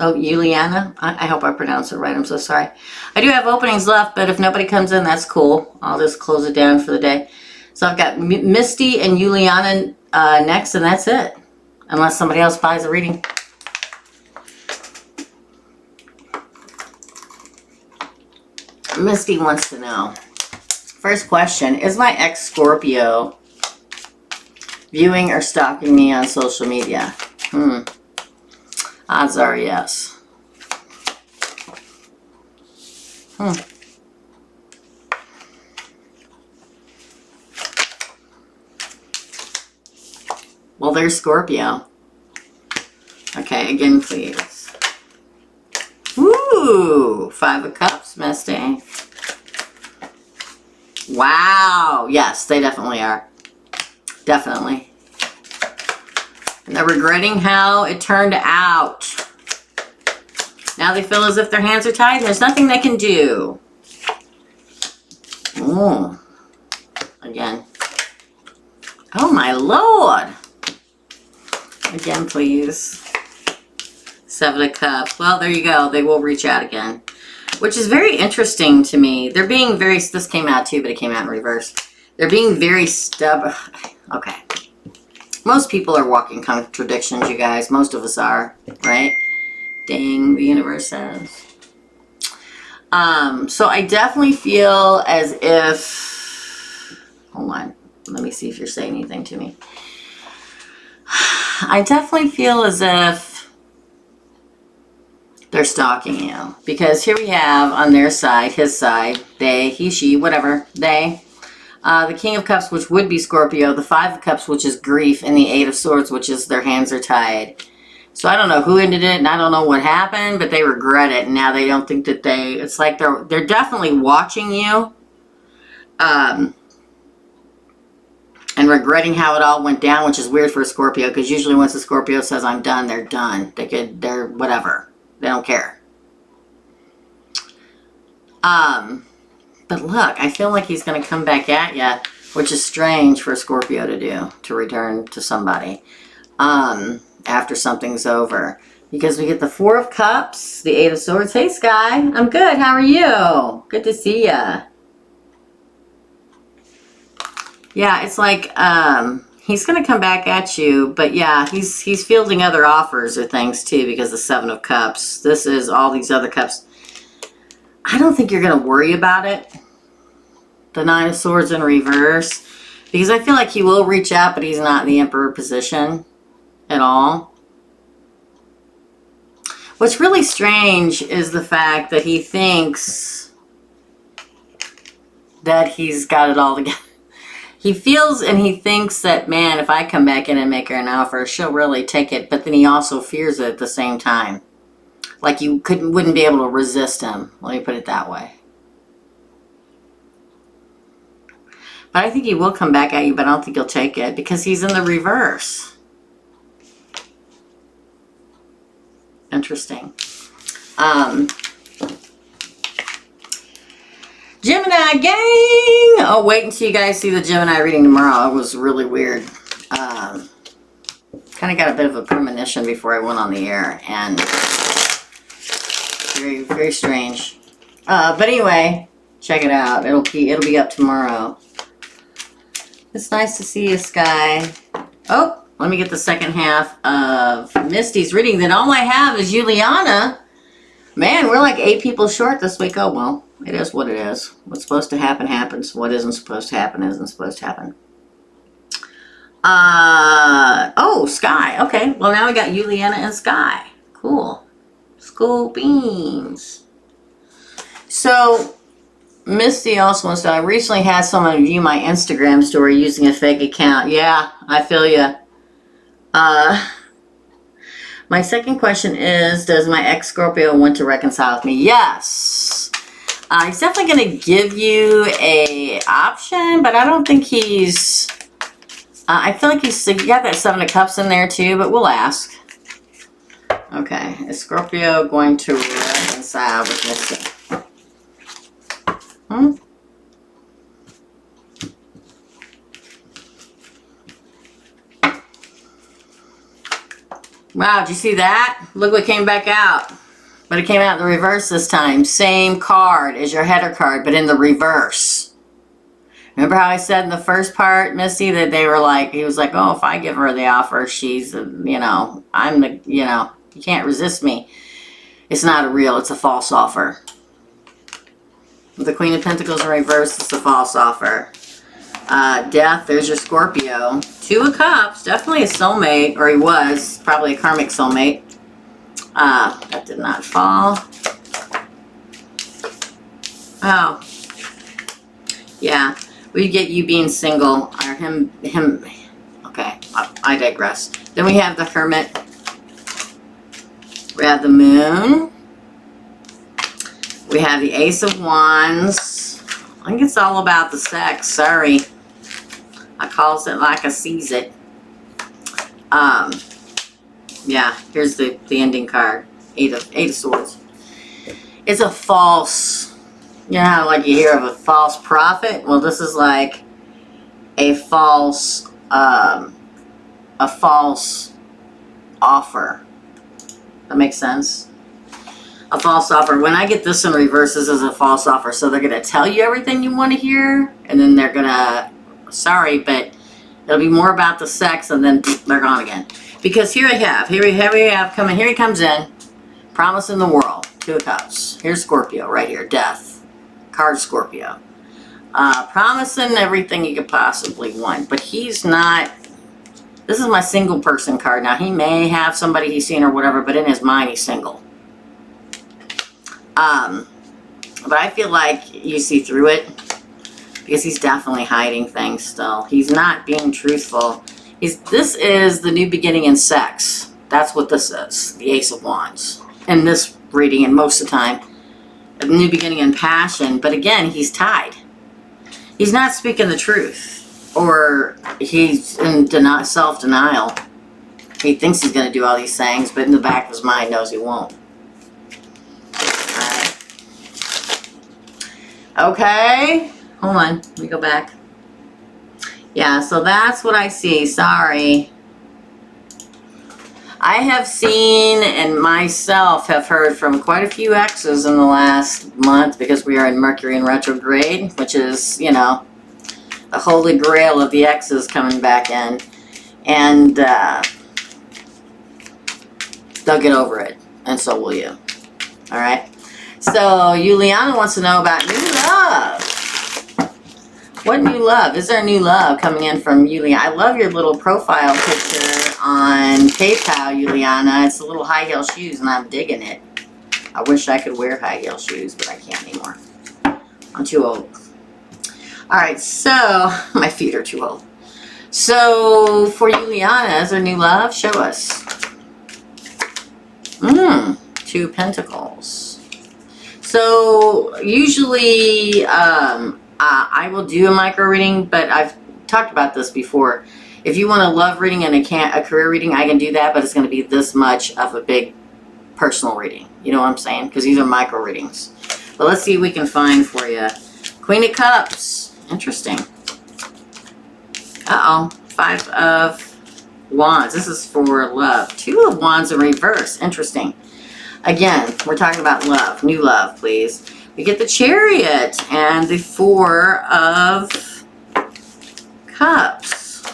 Oh, Juliana. I hope I pronounced it right. I'm so sorry. I do have openings left, but if nobody comes in, that's cool. I'll just close it down for the day. So I've got Misty and Juliana next, and that's it. Unless somebody else buys a reading. Misty wants to know. First question. Is my ex-Scorpio viewing or stalking me on social media? Odds are yes. Well, there's Scorpio. Okay, again, please. Woo! Five of Cups, Misty. Wow. Yes, they definitely are. Definitely. And they're regretting how it turned out. Now they feel as if their hands are tied and there's nothing they can do. Ooh. Again. Oh my Lord. Again, please. Seven of Cups. Well, there you go. They will reach out again. Which is very interesting to me. They're being very... This came out too, but it came out in reverse. They're being very stubborn. Okay. Most people are walking contradictions, you guys. Most of us are, right? Dang, the universe says. So I definitely feel as if... Hold on. Let me see if you're saying anything to me. I definitely feel as if they're stalking you. Because here we have on their side, his side, they, he, she, whatever, they... the King of Cups, which would be Scorpio. The Five of Cups, which is grief. And the Eight of Swords, which is their hands are tied. So I don't know who ended it. And I don't know what happened. But they regret it. And now they don't think that they... It's like they're definitely watching you. And regretting how it all went down. Which is weird for a Scorpio. Because usually once a Scorpio says, I'm done, they're done. They're whatever. They don't care. But look, I feel like he's going to come back at you, which is strange for a Scorpio to do, to return to somebody after something's over. Because we get the Four of Cups, the Eight of Swords. Hey, Skye. I'm good. How are you? Good to see ya. Yeah, it's like he's going to come back at you. But yeah, he's fielding other offers or things too because the Seven of Cups. This is all these other cups. I don't think you're going to worry about it. The Nine of Swords in reverse. Because I feel like he will reach out, but he's not in the Emperor position at all. What's really strange is the fact that he thinks that he's got it all together. He feels and he thinks that, man, if I come back in and make her an offer, she'll really take it. But then he also fears it at the same time. Like you wouldn't be able to resist him. Let me put it that way. But I think he will come back at you, but I don't think he'll take it because he's in the reverse. Interesting. Gemini gang! Oh, wait until you guys see the Gemini reading tomorrow. It was really weird. Kind of got a bit of a premonition before I went on the air, and very, very strange. But anyway, check it out. It'll be up tomorrow. It's nice to see you, Skye. Oh, let me get the second half of Misty's reading. Then all I have is Juliana. Man, we're like 8 people short this week. Oh, well, it is what it is. What's supposed to happen happens. What isn't supposed to happen isn't supposed to happen. Oh, Skye. Okay, well, now we got Juliana and Skye. Cool. School beans. So, Misty also wants to, I recently had someone view my Instagram story using a fake account. Yeah, I feel ya. My second question is, does my ex-Scorpio want to reconcile with me? Yes. He's definitely going to give you a option, but I don't think he's, I feel like you got that 7 of Cups in there too, but we'll ask. Okay, is Scorpio going to reconcile with Misty? Wow, did you see that? Look what came back out. But it came out in the reverse this time. Same card as your header card, but in the reverse. Remember how I said in the first part, Misty, that they were like, he was like, oh, if I give her the offer, she's, you know, I'm the, you know, you can't resist me. It's not a real, it's a false offer. With the Queen of Pentacles in reverse, it's a false offer. Death, there's your Scorpio. 2 of Cups, definitely a soulmate, or he was, probably a karmic soulmate. That did not fall. Oh. Yeah, we get you being single, or him, okay, I digress. Then we have the Hermit. We have the Moon. We have the Ace of Wands. I think it's all about the sex, sorry. I calls it like I sees it. Yeah, here's the ending card. Eight of Swords. It's a false, you know how like you hear of a false prophet? Well, this is like a false offer. That makes sense? A false offer. When I get this in reverse, this is a false offer. So they're going to tell you everything you want to hear, and then they're going to, sorry, but it'll be more about the sex, and then they're gone again. Because here we have coming, here he comes in, promising the world, 2 of Cups. Here's Scorpio right here, Death, card Scorpio. Promising everything you could possibly want, but he's not, this is my single person card. Now, he may have somebody he's seen or whatever, but in his mind, he's single. But I feel like you see through it, because he's definitely hiding things still. He's not being truthful. This is the new beginning in sex. That's what this is, the Ace of Wands. In this reading, and most of the time, a new beginning in passion. But again, he's tied. He's not speaking the truth, or he's in self-denial. He thinks he's going to do all these things, but in the back of his mind knows he won't. Okay, hold on, let me go back. Yeah, so that's what I see. Sorry. I have seen and myself have heard from quite a few exes in the last month, because we are in Mercury in retrograde, which is, you know, the holy grail of the exes coming back in. And they'll get over it, and so will you. All right. So, Juliana wants to know about new love. What new love? Is there new love coming in from Juliana? I love your little profile picture on PayPal, Juliana. It's the little high heel shoes, and I'm digging it. I wish I could wear high heel shoes, but I can't anymore. I'm too old. Alright, so, my feet are too old. So, for Juliana, is there new love? Show us. 2 Pentacles. So, usually, I will do a micro reading, but I've talked about this before. If you want a love reading and a career reading, I can do that, but it's going to be this much of a big personal reading. You know what I'm saying? Because these are micro readings. But let's see what we can find for you. Queen of Cups. Interesting. Uh-oh. 5 of Wands. This is for love. 2 of Wands in reverse. Interesting. Again, we're talking about love. New love, please. We get the Chariot and the 4 of Cups.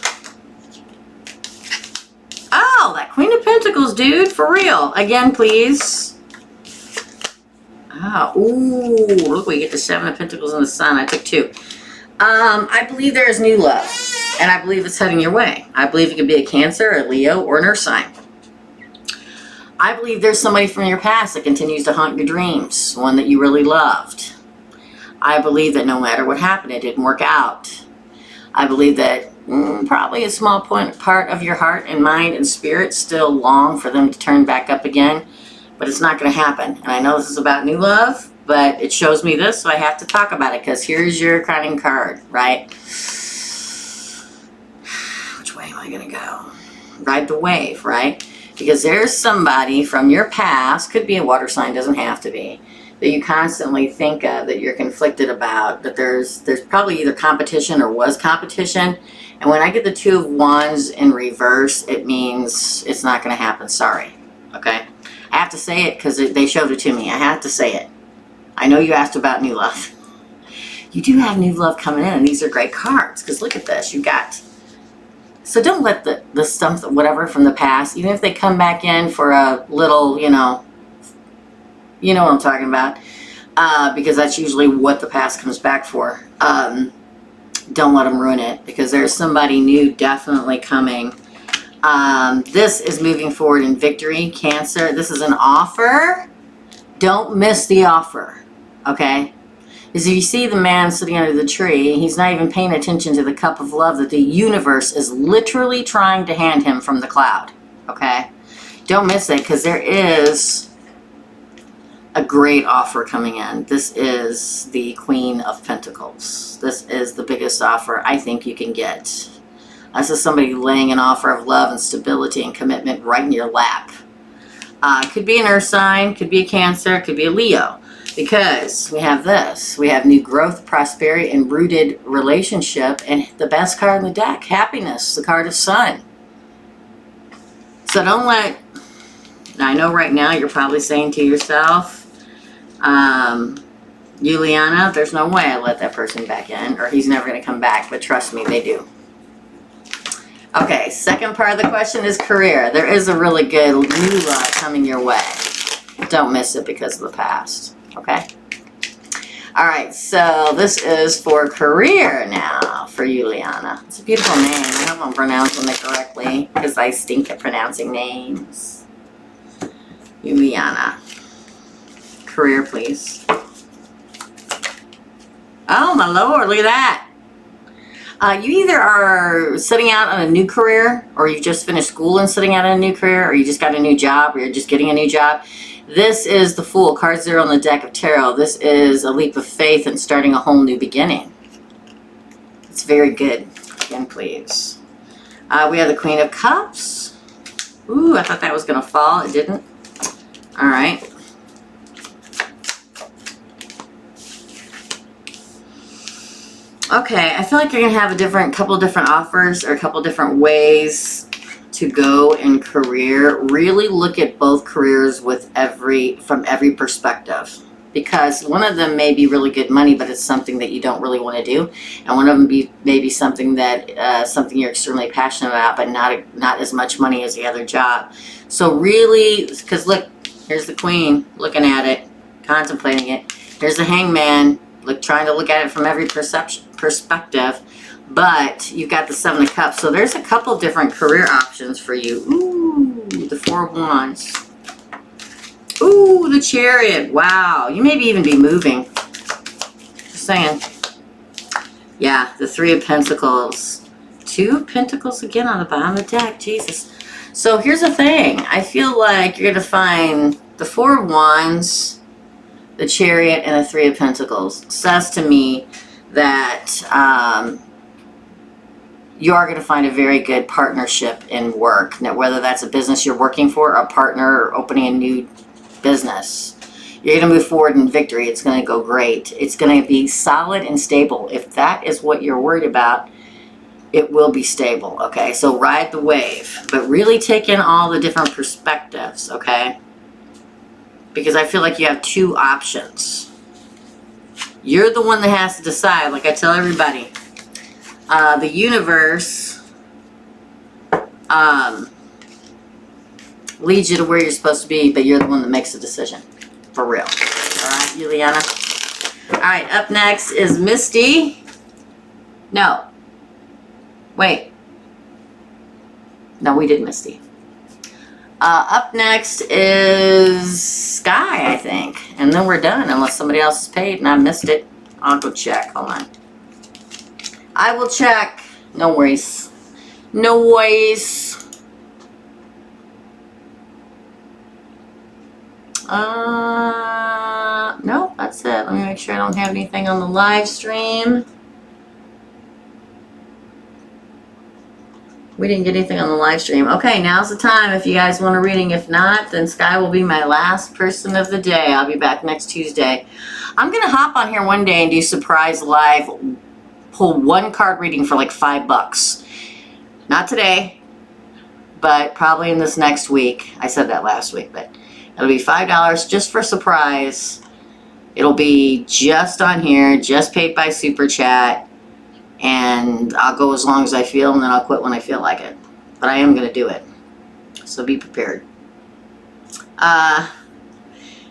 Oh, that Queen of Pentacles, dude. For real. Again, please. Oh, ooh. Look, we get the 7 of Pentacles and the Sun. I took 2. I believe there is new love. And I believe it's heading your way. I believe it could be a Cancer, a Leo, or an Earth sign. I believe there's somebody from your past that continues to haunt your dreams. One that you really loved. I believe that no matter what happened, it didn't work out. I believe that probably a small part of your heart and mind and spirit still long for them to turn back up again. But it's not going to happen. And I know this is about new love, but it shows me this, so I have to talk about it. Because here's your crowning card, right? Which way am I going to go? Ride the wave, right? Because there's somebody from your past, could be a water sign, doesn't have to be, that you constantly think of, that you're conflicted about, that there's probably either competition or was competition. And when I get the 2 of Wands in reverse, it means it's not going to happen. Sorry. Okay? I have to say it because they showed it to me. I have to say it. I know you asked about new love. You do have new love coming in, and these are great cards. Because look at this. You got... So don't let the stuff, whatever from the past, even if they come back in for a little, you know what I'm talking about, because that's usually what the past comes back for. Don't let them ruin it, because there's somebody new definitely coming. This is moving forward in victory, Cancer. This is an offer. Don't miss the offer, okay? Because if you see the man sitting under the tree, he's not even paying attention to the cup of love that the universe is literally trying to hand him from the cloud, okay? Don't miss it, because there is a great offer coming in. This is the Queen of Pentacles. This is the biggest offer I think you can get. This is somebody laying an offer of love and stability and commitment right in your lap. Could be an Earth sign, could be a Cancer, could be a Leo. Because we have this. We have new growth, prosperity, and rooted relationship. And the best card in the deck, happiness, the card of Sun. So don't let... I know right now you're probably saying to yourself, Juliana, there's no way I let that person back in, or he's never going to come back. But trust me, they do. Okay, second part of the question is career. There is a really good new love coming your way. Don't miss it because of the past. Okay? Alright, so this is for career now for Juliana. It's a beautiful name. I hope I'm pronouncing it correctly because I stink at pronouncing names. Juliana. Career, please. Oh, my Lord, look at that. You either are setting out on a new career, or you just finished school and setting out on a new career, or you just got a new job, or you're just getting a new job. This is the Fool, card 0 on the deck of tarot. This is a leap of faith and starting a whole new beginning. It's very good. Again, please. We have the Queen of Cups. Ooh, I thought that was going to fall. It didn't. All right. Okay, I feel like you're going to have a couple different offers or a couple different ways to go in career. Really look at both careers with from every perspective, because one of them may be really good money, but it's something that you don't really want to do, and one of them may be something that something you're extremely passionate about, but not as much money as the other job. So really, because look, here's the Queen looking at it, contemplating it. Here's the Hangman, trying to look at it from every perspective. But you've got the 7 of Cups. So there's a couple different career options for you. Ooh, the 4 of Wands. Ooh, the Chariot. Wow. You maybe even be moving. Just saying. Yeah, the 3 of Pentacles. 2 of Pentacles again on the bottom of the deck. Jesus. So here's the thing. I feel like you're going to find the 4 of Wands, the Chariot, and the 3 of Pentacles. Says to me that... you are going to find a very good partnership in work. Now, whether that's a business you're working for, a partner, or opening a new business, You're going to move forward in victory. It's going to go great. It's going to be solid and stable. If that is what you're worried about, it will be stable, okay? So ride the wave, but really take in all the different perspectives, okay? Because I feel like you have two options. You're the one that has to decide, like I tell everybody. The universe leads you to where you're supposed to be, but you're the one that makes the decision. For real. All right, Juliana? All right, up next is Misty. No. Wait. No, we did Misty. Up next is Skye, I think. And then we're done, unless somebody else is paid and I missed it. I'll go check. Hold on. I will check. No worries. No worries. No, that's it. Let me make sure I don't have anything on the live stream. We didn't get anything on the live stream. Okay, now's the time if you guys want a reading. If not, then Skye will be my last person of the day. I'll be back next Tuesday. I'm going to hop on here one day and do surprise live. Pull one card reading for like $5. Not today, but probably in this next week. I said that last week, but it'll be $5 just for surprise. It'll be just on here, just paid by Super Chat. And I'll go as long as I feel, and then I'll quit when I feel like it. But I am going to do it. So be prepared.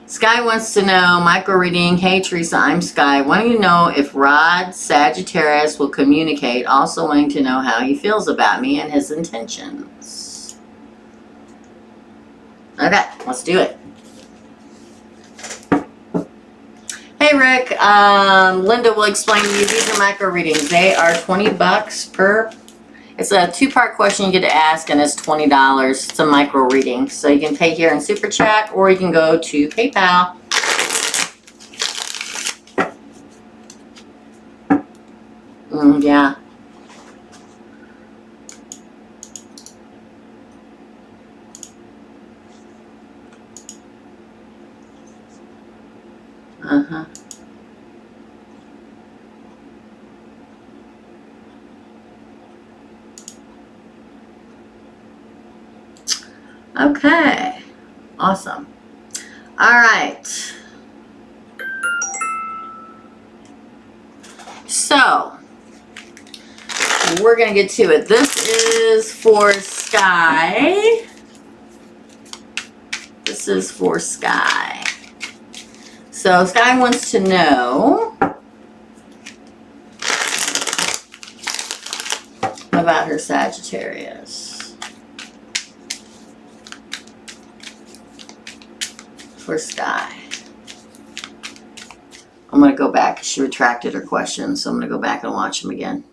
Skye wants to know, micro reading. Hey, Teresa, I'm Skye. Wanting to know if Rod Sagittarius will communicate. Also wanting to know how he feels about me and his intentions. Okay, let's do it. Hey, Rick. Linda will explain to you. These are micro readings. They are $20 per. It's a two-part question you get to ask, and it's $20. It's a micro reading. So you can pay here in Super Chat, or you can go to PayPal. Yeah. Uh-huh. Okay. Awesome. All right. So, we're going to get to it. This is for Skye. This is for Skye. So Skye wants to know about her Sagittarius. For Skye. I'm going to go back. She retracted her question, so I'm going to go back and watch them again.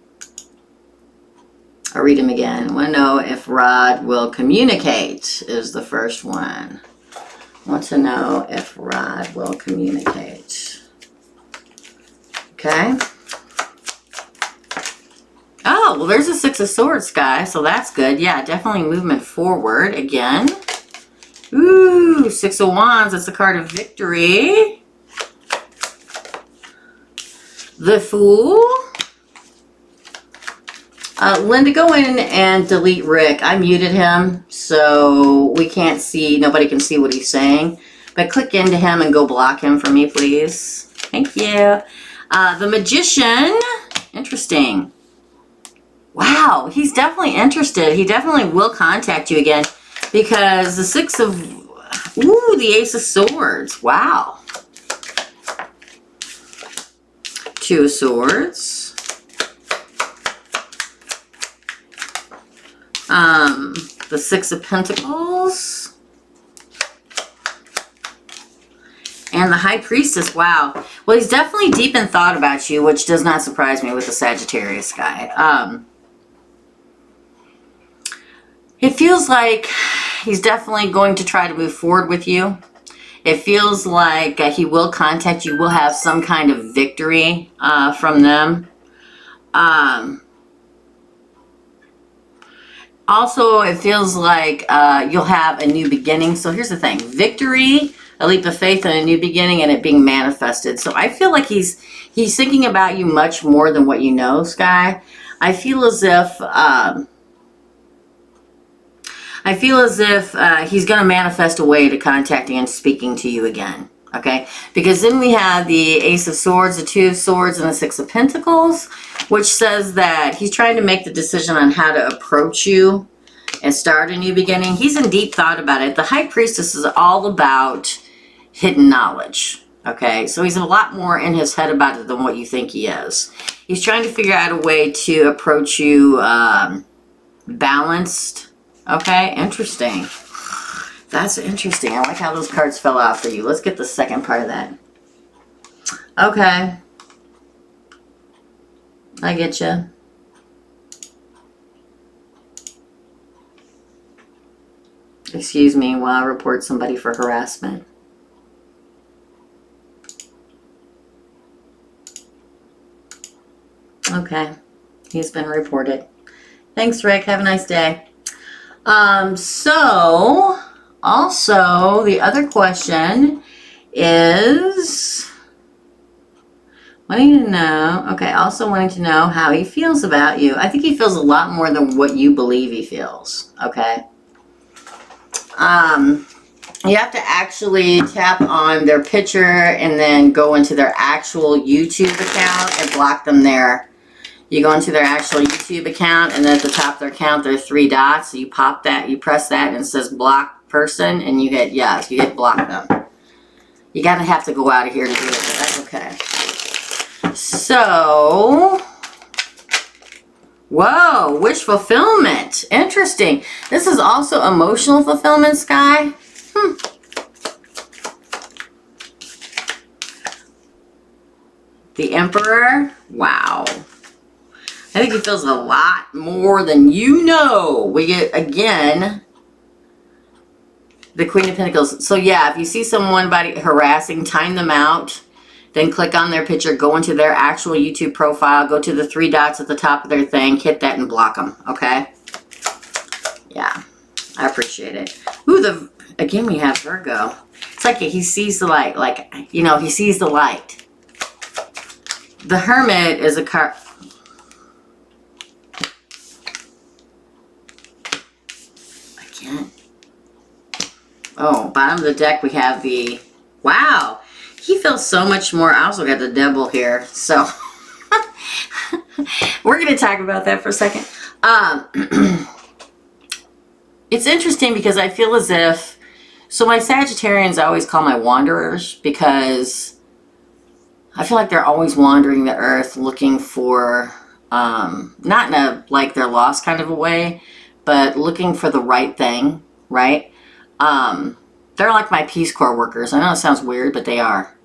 I'll read them again. I want to know if Rod will communicate is the first one. Want to know if Rod will communicate. Okay. Oh, well, there's a Six of Swords, Skye, so that's good. Yeah, definitely movement forward again. Ooh, Six of Wands. That's the card of victory. The Fool. Linda, go in and delete Rick. I muted him, so we can't see, nobody can see what he's saying. But click into him and go block him for me, please. Thank you. The Magician. Interesting. Wow, he's definitely interested. He definitely will contact you again because the Six of, ooh, the Ace of Swords. Wow. Two of Swords. The Six of Pentacles. And the High Priestess. Wow. Well, he's definitely deep in thought about you, which does not surprise me with the Sagittarius guy. It feels like he's definitely going to try to move forward with you. It feels like he will contact you. Will have some kind of victory from them. Also, it feels like you'll have a new beginning. So here's the thing. Victory, a leap of faith and a new beginning and it being manifested. So I feel like he's thinking about you much more than what you know, Skye. I feel as if he's going to manifest a way to contacting and speaking to you again. Okay, because then we have the Ace of Swords, the Two of Swords, and the Six of Pentacles, which says that he's trying to make the decision on how to approach you and start a new beginning. He's in deep thought about it. The High Priestess is all about hidden knowledge. Okay, so he's a lot more in his head about it than what you think he is. He's trying to figure out a way to approach you balanced. Okay, interesting. That's interesting. I like how those cards fell out for you. Let's get the second part of that. Okay. I get you. Excuse me while I report somebody for harassment. Okay. He's been reported. Thanks, Rick. Have a nice day. So, also, the other question is wanting to know, okay, also wanting to know how he feels about you. I think he feels a lot more than what you believe he feels, okay? You have to actually tap on their picture and then go into their actual YouTube account and block them there. You go into their actual YouTube account, and then at the top of their account, there are 3 dots. So you pop that, you press that, and it says block person, and you hit yes, you hit block them. You gotta have to go out of here to do it, but that's okay. So, whoa, wish fulfillment. Interesting. This is also emotional fulfillment, Skye. The Emperor. Wow. I think he feels a lot more than you know. We get, again, the Queen of Pentacles. So, yeah, if you see somebody harassing, time them out. Then click on their picture, go into their actual YouTube profile, go to the 3 dots at the top of their thing, hit that and block them, okay? Yeah, I appreciate it. Ooh, again, we have Virgo. It's like he sees the light, like, you know, he sees the light. The Hermit is a card. Oh, bottom of the deck we have the, wow, he feels so much more. I also got the Devil here, so we're going to talk about that for a second. It's interesting because I feel as if, so my Sagittarians I always call my wanderers because I feel like they're always wandering the earth looking for, not in a like they're lost kind of a way, but looking for the right thing, right? They're like my Peace Corps workers. I know it sounds weird, but they are.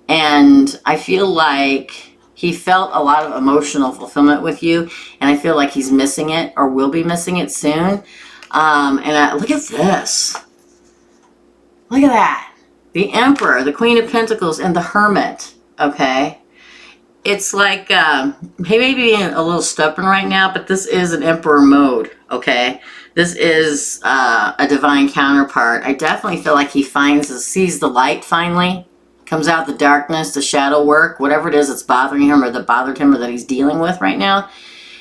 And I feel like he felt a lot of emotional fulfillment with you, and I feel like he's missing it or will be missing it soon. Look at this. Look at that. The Emperor, the Queen of Pentacles, and the Hermit, okay? It's like, he may be being a little stubborn right now, but this is an Emperor mode, okay? This is a divine counterpart. I definitely feel like he sees the light finally, comes out the darkness, the shadow work, whatever it is that's bothering him or that bothered him or that he's dealing with right now.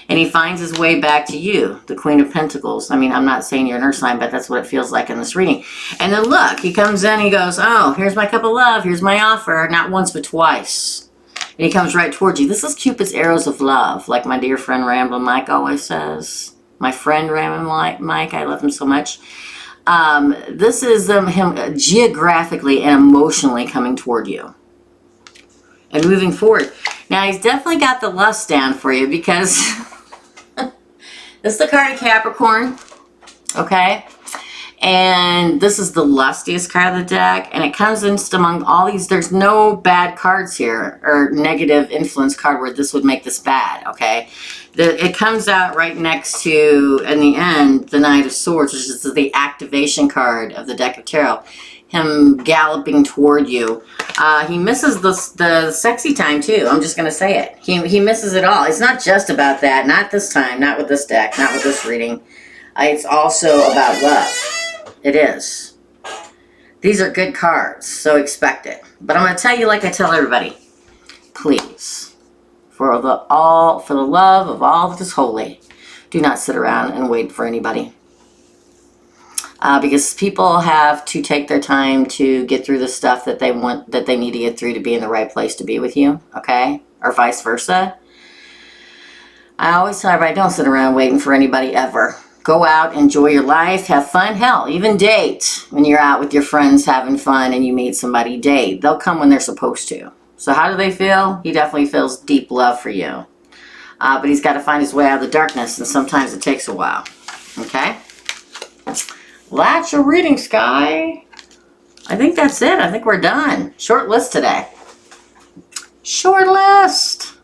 And he finds his way back to you, the Queen of Pentacles. I mean, I'm not saying you're an earth sign, but that's what it feels like in this reading. And then look, he comes in, he goes, oh, here's my cup of love, here's my offer, not once but twice. And he comes right towards you. This is Cupid's arrows of love, like my dear friend Ramblin' Mike always says. My friend Ramblin' Mike, I love him so much. This is him geographically and emotionally coming toward you. And moving forward. Now, he's definitely got the lust down for you because this is the card of Capricorn, okay? And this is the lustiest card of the deck, and it comes in among all these. There's no bad cards here or negative influence card where this would make this bad, okay? It comes out right next to, in the end, the Knight of Swords, which is the activation card of the deck of tarot. Him galloping toward you. He misses the sexy time too. I'm just going to say it. He misses it all. It's not just about that. Not this time. Not with this deck. Not with this reading. It's also about love. It is. These are good cards, so expect it. But I'm going to tell you like I tell everybody. Please, for the love of all that is holy, do not sit around and wait for anybody. Because people have to take their time to get through the stuff that they want, that they need to get through to be in the right place to be with you, okay? Or vice versa. I always tell everybody, don't sit around waiting for anybody ever. Go out, enjoy your life, have fun. Hell, even date when you're out with your friends having fun and you meet somebody, date. They'll come when they're supposed to. So how do they feel? He definitely feels deep love for you. But he's got to find his way out of the darkness, and sometimes it takes a while. Okay? Well, that's your reading, Skye. I think that's it. I think we're done. Short list today. Short list.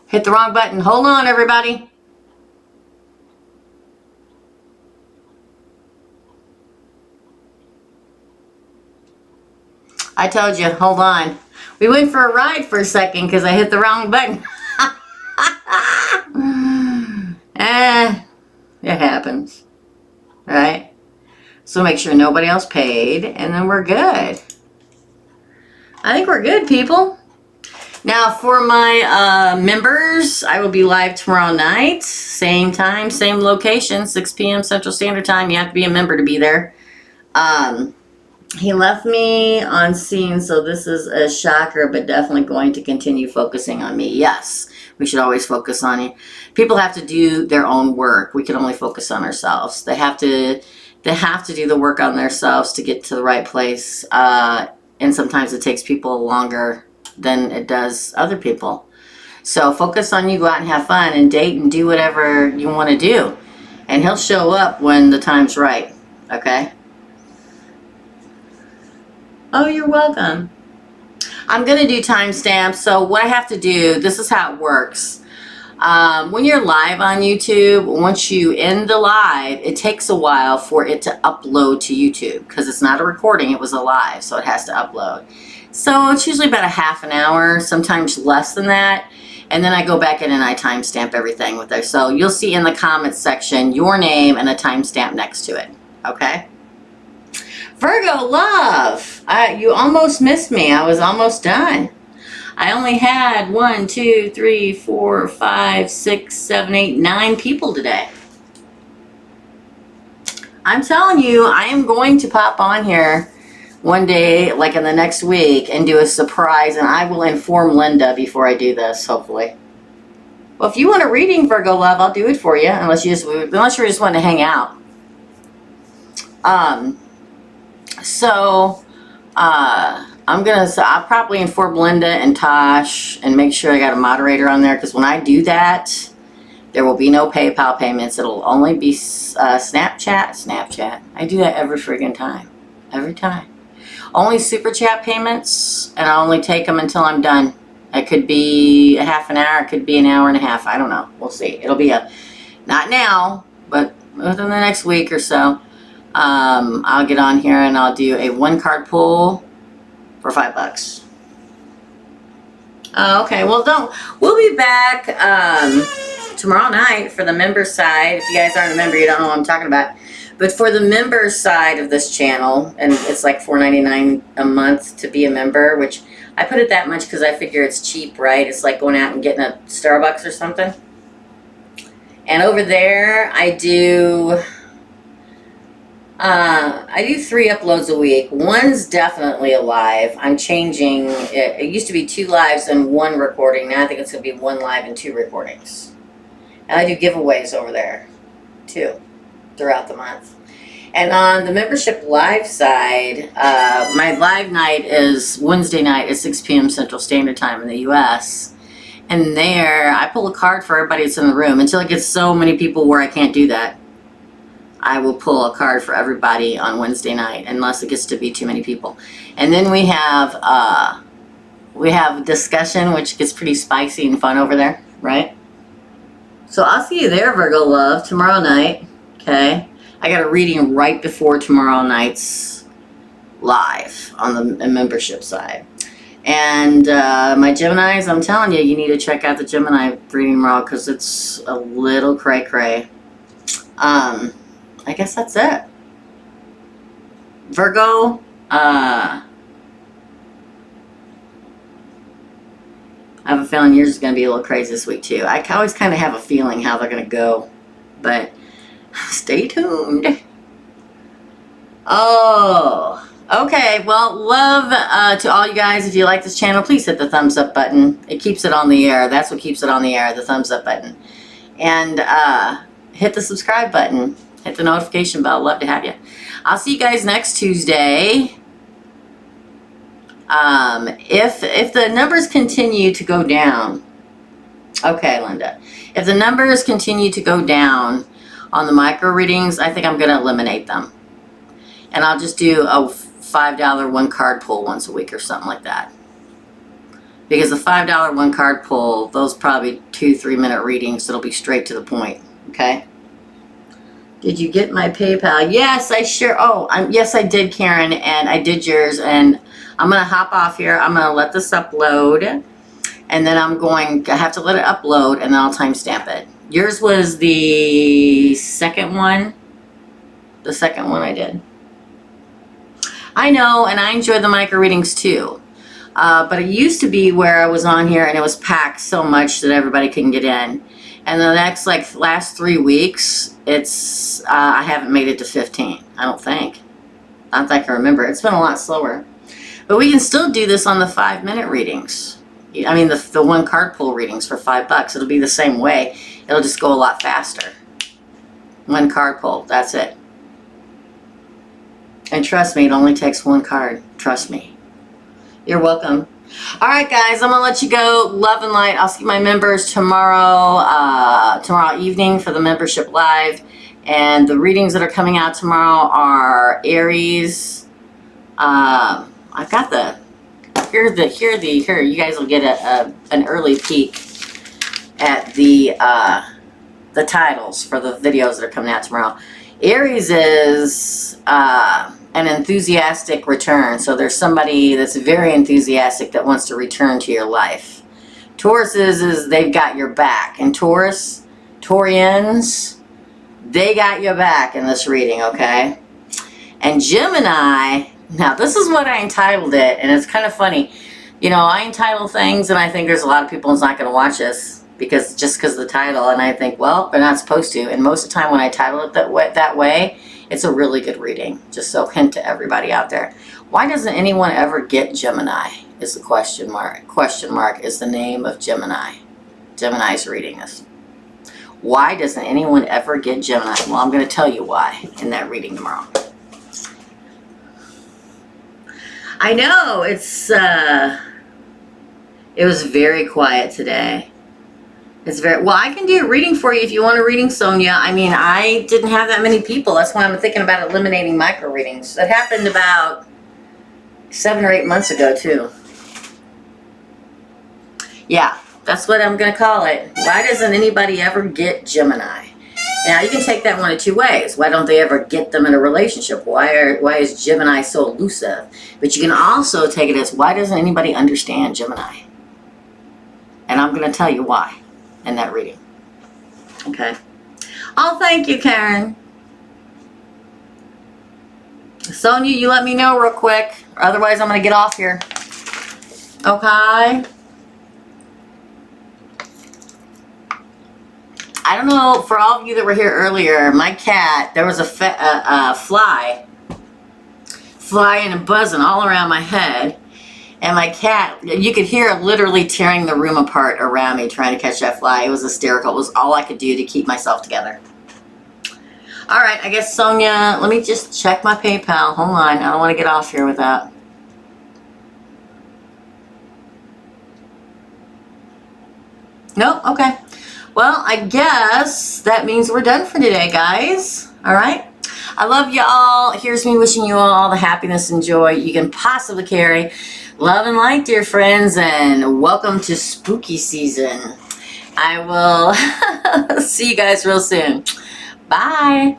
Hit the wrong button. Hold on, everybody. I told you, hold on. We went for a ride for a second because I hit the wrong button. It happens. Right? So make sure nobody else paid, and then we're good. I think we're good, people. Now, for my members, I will be live tomorrow night. Same time, same location, 6 p.m. Central Standard Time. You have to be a member to be there. He left me on scene, so this is a shocker, but definitely going to continue focusing on me. Yes, we should always focus on you. People have to do their own work. We can only focus on ourselves. They have to do the work on themselves to get to the right place. And sometimes it takes people longer than it does other people. So focus on you. Go out and have fun and date and do whatever you want to do. And he'll show up when the time's right. Okay? Oh, you're welcome. I'm going to do timestamps. So what I have to do, this is how it works. When you're live on YouTube, once you end the live, it takes a while for it to upload to YouTube because it's not a recording, it was a live, so it has to upload. So it's usually about a half an hour, sometimes less than that. And then I go back in and I timestamp everything with there. So you'll see in the comments section your name and a timestamp next to it. Okay? Virgo love, you almost missed me. I was almost done. I only had 1, 2, 3, 4, 5, 6, 7, 8, 9 people today. I'm telling you, I am going to pop on here one day, like in the next week, and do a surprise, and I will inform Linda before I do this, hopefully. Well, if you want a reading, Virgo love, I'll do it for you, unless you just want to hang out. I'll probably inform Linda and Tosh and make sure I got a moderator on there, because when I do that, there will be no PayPal payments. It'll only be Snapchat. I do that every friggin' time. Every time. Only Super Chat payments, and I'll only take them until I'm done. It could be a half an hour. It could be an hour and a half. I don't know. We'll see. It'll be not now, but within the next week or so. I'll get on here and I'll do a 1-card pull for $5. Okay, well, we'll be back tomorrow night for the member side. If you guys aren't a member, you don't know what I'm talking about. But for the member side of this channel, and it's like $4.99 a month to be a member, which I put it that much because I figure it's cheap, right? It's like going out and getting a Starbucks or something. And over there, I do 3 uploads a week. One's definitely a live. I'm changing it. It used to be 2 lives and 1 recording. Now I think it's going to be 1 live and 2 recordings. And I do giveaways over there too throughout the month. And on the membership live side, my live night is Wednesday night at 6 p.m. Central Standard Time in the U.S. And there, I pull a card for everybody that's in the room until it gets so many people where I can't do that. I will pull a card for everybody on Wednesday night, unless it gets to be too many people. And then we have discussion, which gets pretty spicy and fun over there, right? So I'll see you there, Virgo love, tomorrow night. Okay, I got a reading right before tomorrow night's live on the membership side. And my Geminis, I'm telling you, you need to check out the Gemini reading tomorrow because it's a little cray-cray. I guess that's it. Virgo, I have a feeling yours is going to be a little crazy this week too. I always kind of have a feeling how they're going to go, but stay tuned. Oh, okay. Well, love to all you guys. If you like this channel, please hit the thumbs up button. It keeps it on the air. That's what keeps it on the air, the thumbs up button. And hit the subscribe button. Hit the notification bell. Love to have you. I'll see you guys next Tuesday. If the numbers continue to go down, okay, Linda, if the numbers continue to go down on the micro readings, I think I'm going to eliminate them. And I'll just do a $5 one card pull once a week or something like that. Because the $5 one card pull, those probably 2-3 minute readings, it'll be straight to the point. Okay. Did you get my PayPal? Yes, I sure. Oh, yes, I did, Karen, and I did yours. And I'm going to hop off here. I'm going to let this upload. And then I'm going to have to let it upload, and then I'll timestamp it. Yours was the second one. The second one I did. I know, and I enjoy the micro readings too. But it used to be where I was on here and it was packed so much that everybody couldn't get in. And the next, last 3 weeks, it's, I haven't made it to 15. I don't think I remember. It's been a lot slower. But we can still do this on the 5-minute readings. I mean, the one card pull readings for $5. It'll be the same way. It'll just go a lot faster. One card pull, that's it. And trust me, it only takes one card. Trust me. You're welcome. All right, guys, I'm going to let you go. Love and light. I'll see my members tomorrow, tomorrow evening for the membership live. And the readings that are coming out tomorrow are Aries. I've got the, here, you guys will get an early peek at the titles for the videos that are coming out tomorrow. Aries is an enthusiastic return. So there's somebody that's very enthusiastic that wants to return to your life. Taurus is they've got your back. And Taurians, they got your back in this reading, okay? And Gemini, now this is what I entitled it, and it's kind of funny. You know, I entitle things, and I think there's a lot of people who's not going to watch this because of the title, and I think, well, they're not supposed to. And most of the time when I title it that way, it's a really good reading. Just so hint to everybody out there. Why doesn't anyone ever get Gemini? Is the question mark. Question mark is the name of Gemini. Gemini's reading this. Why doesn't anyone ever get Gemini? Well, I'm going to tell you why in that reading tomorrow. I know it's it was very quiet today. It's very well. I can do a reading for you if you want a reading, Sonia. I mean, I didn't have that many people. That's why I'm thinking about eliminating micro readings. That happened about 7 or 8 months ago too. Yeah, that's what I'm going to call it. Why doesn't anybody ever get Gemini? Now, you can take that one of two ways. Why don't they ever get them in a relationship? Why is Gemini so elusive? But you can also take it as, why doesn't anybody understand Gemini? And I'm going to tell you why in that reading. Okay. Oh, thank you, Karen. Sonia, you let me know real quick. Or otherwise, I'm going to get off here. Okay. I don't know, for all of you that were here earlier, my cat, there was a fly flying and buzzing all around my head. And my cat, you could hear it literally tearing the room apart around me trying to catch that fly. It was hysterical. It was all I could do to keep myself together. All right, I guess, Sonia, let me just check my PayPal. Hold on, I don't want to get off here with that. Nope, okay. Well, I guess that means we're done for today, guys. All right. I love you all. Here's me wishing you all the happiness and joy you can possibly carry. Love and light, dear friends, and welcome to spooky season. I will see you guys real soon. Bye.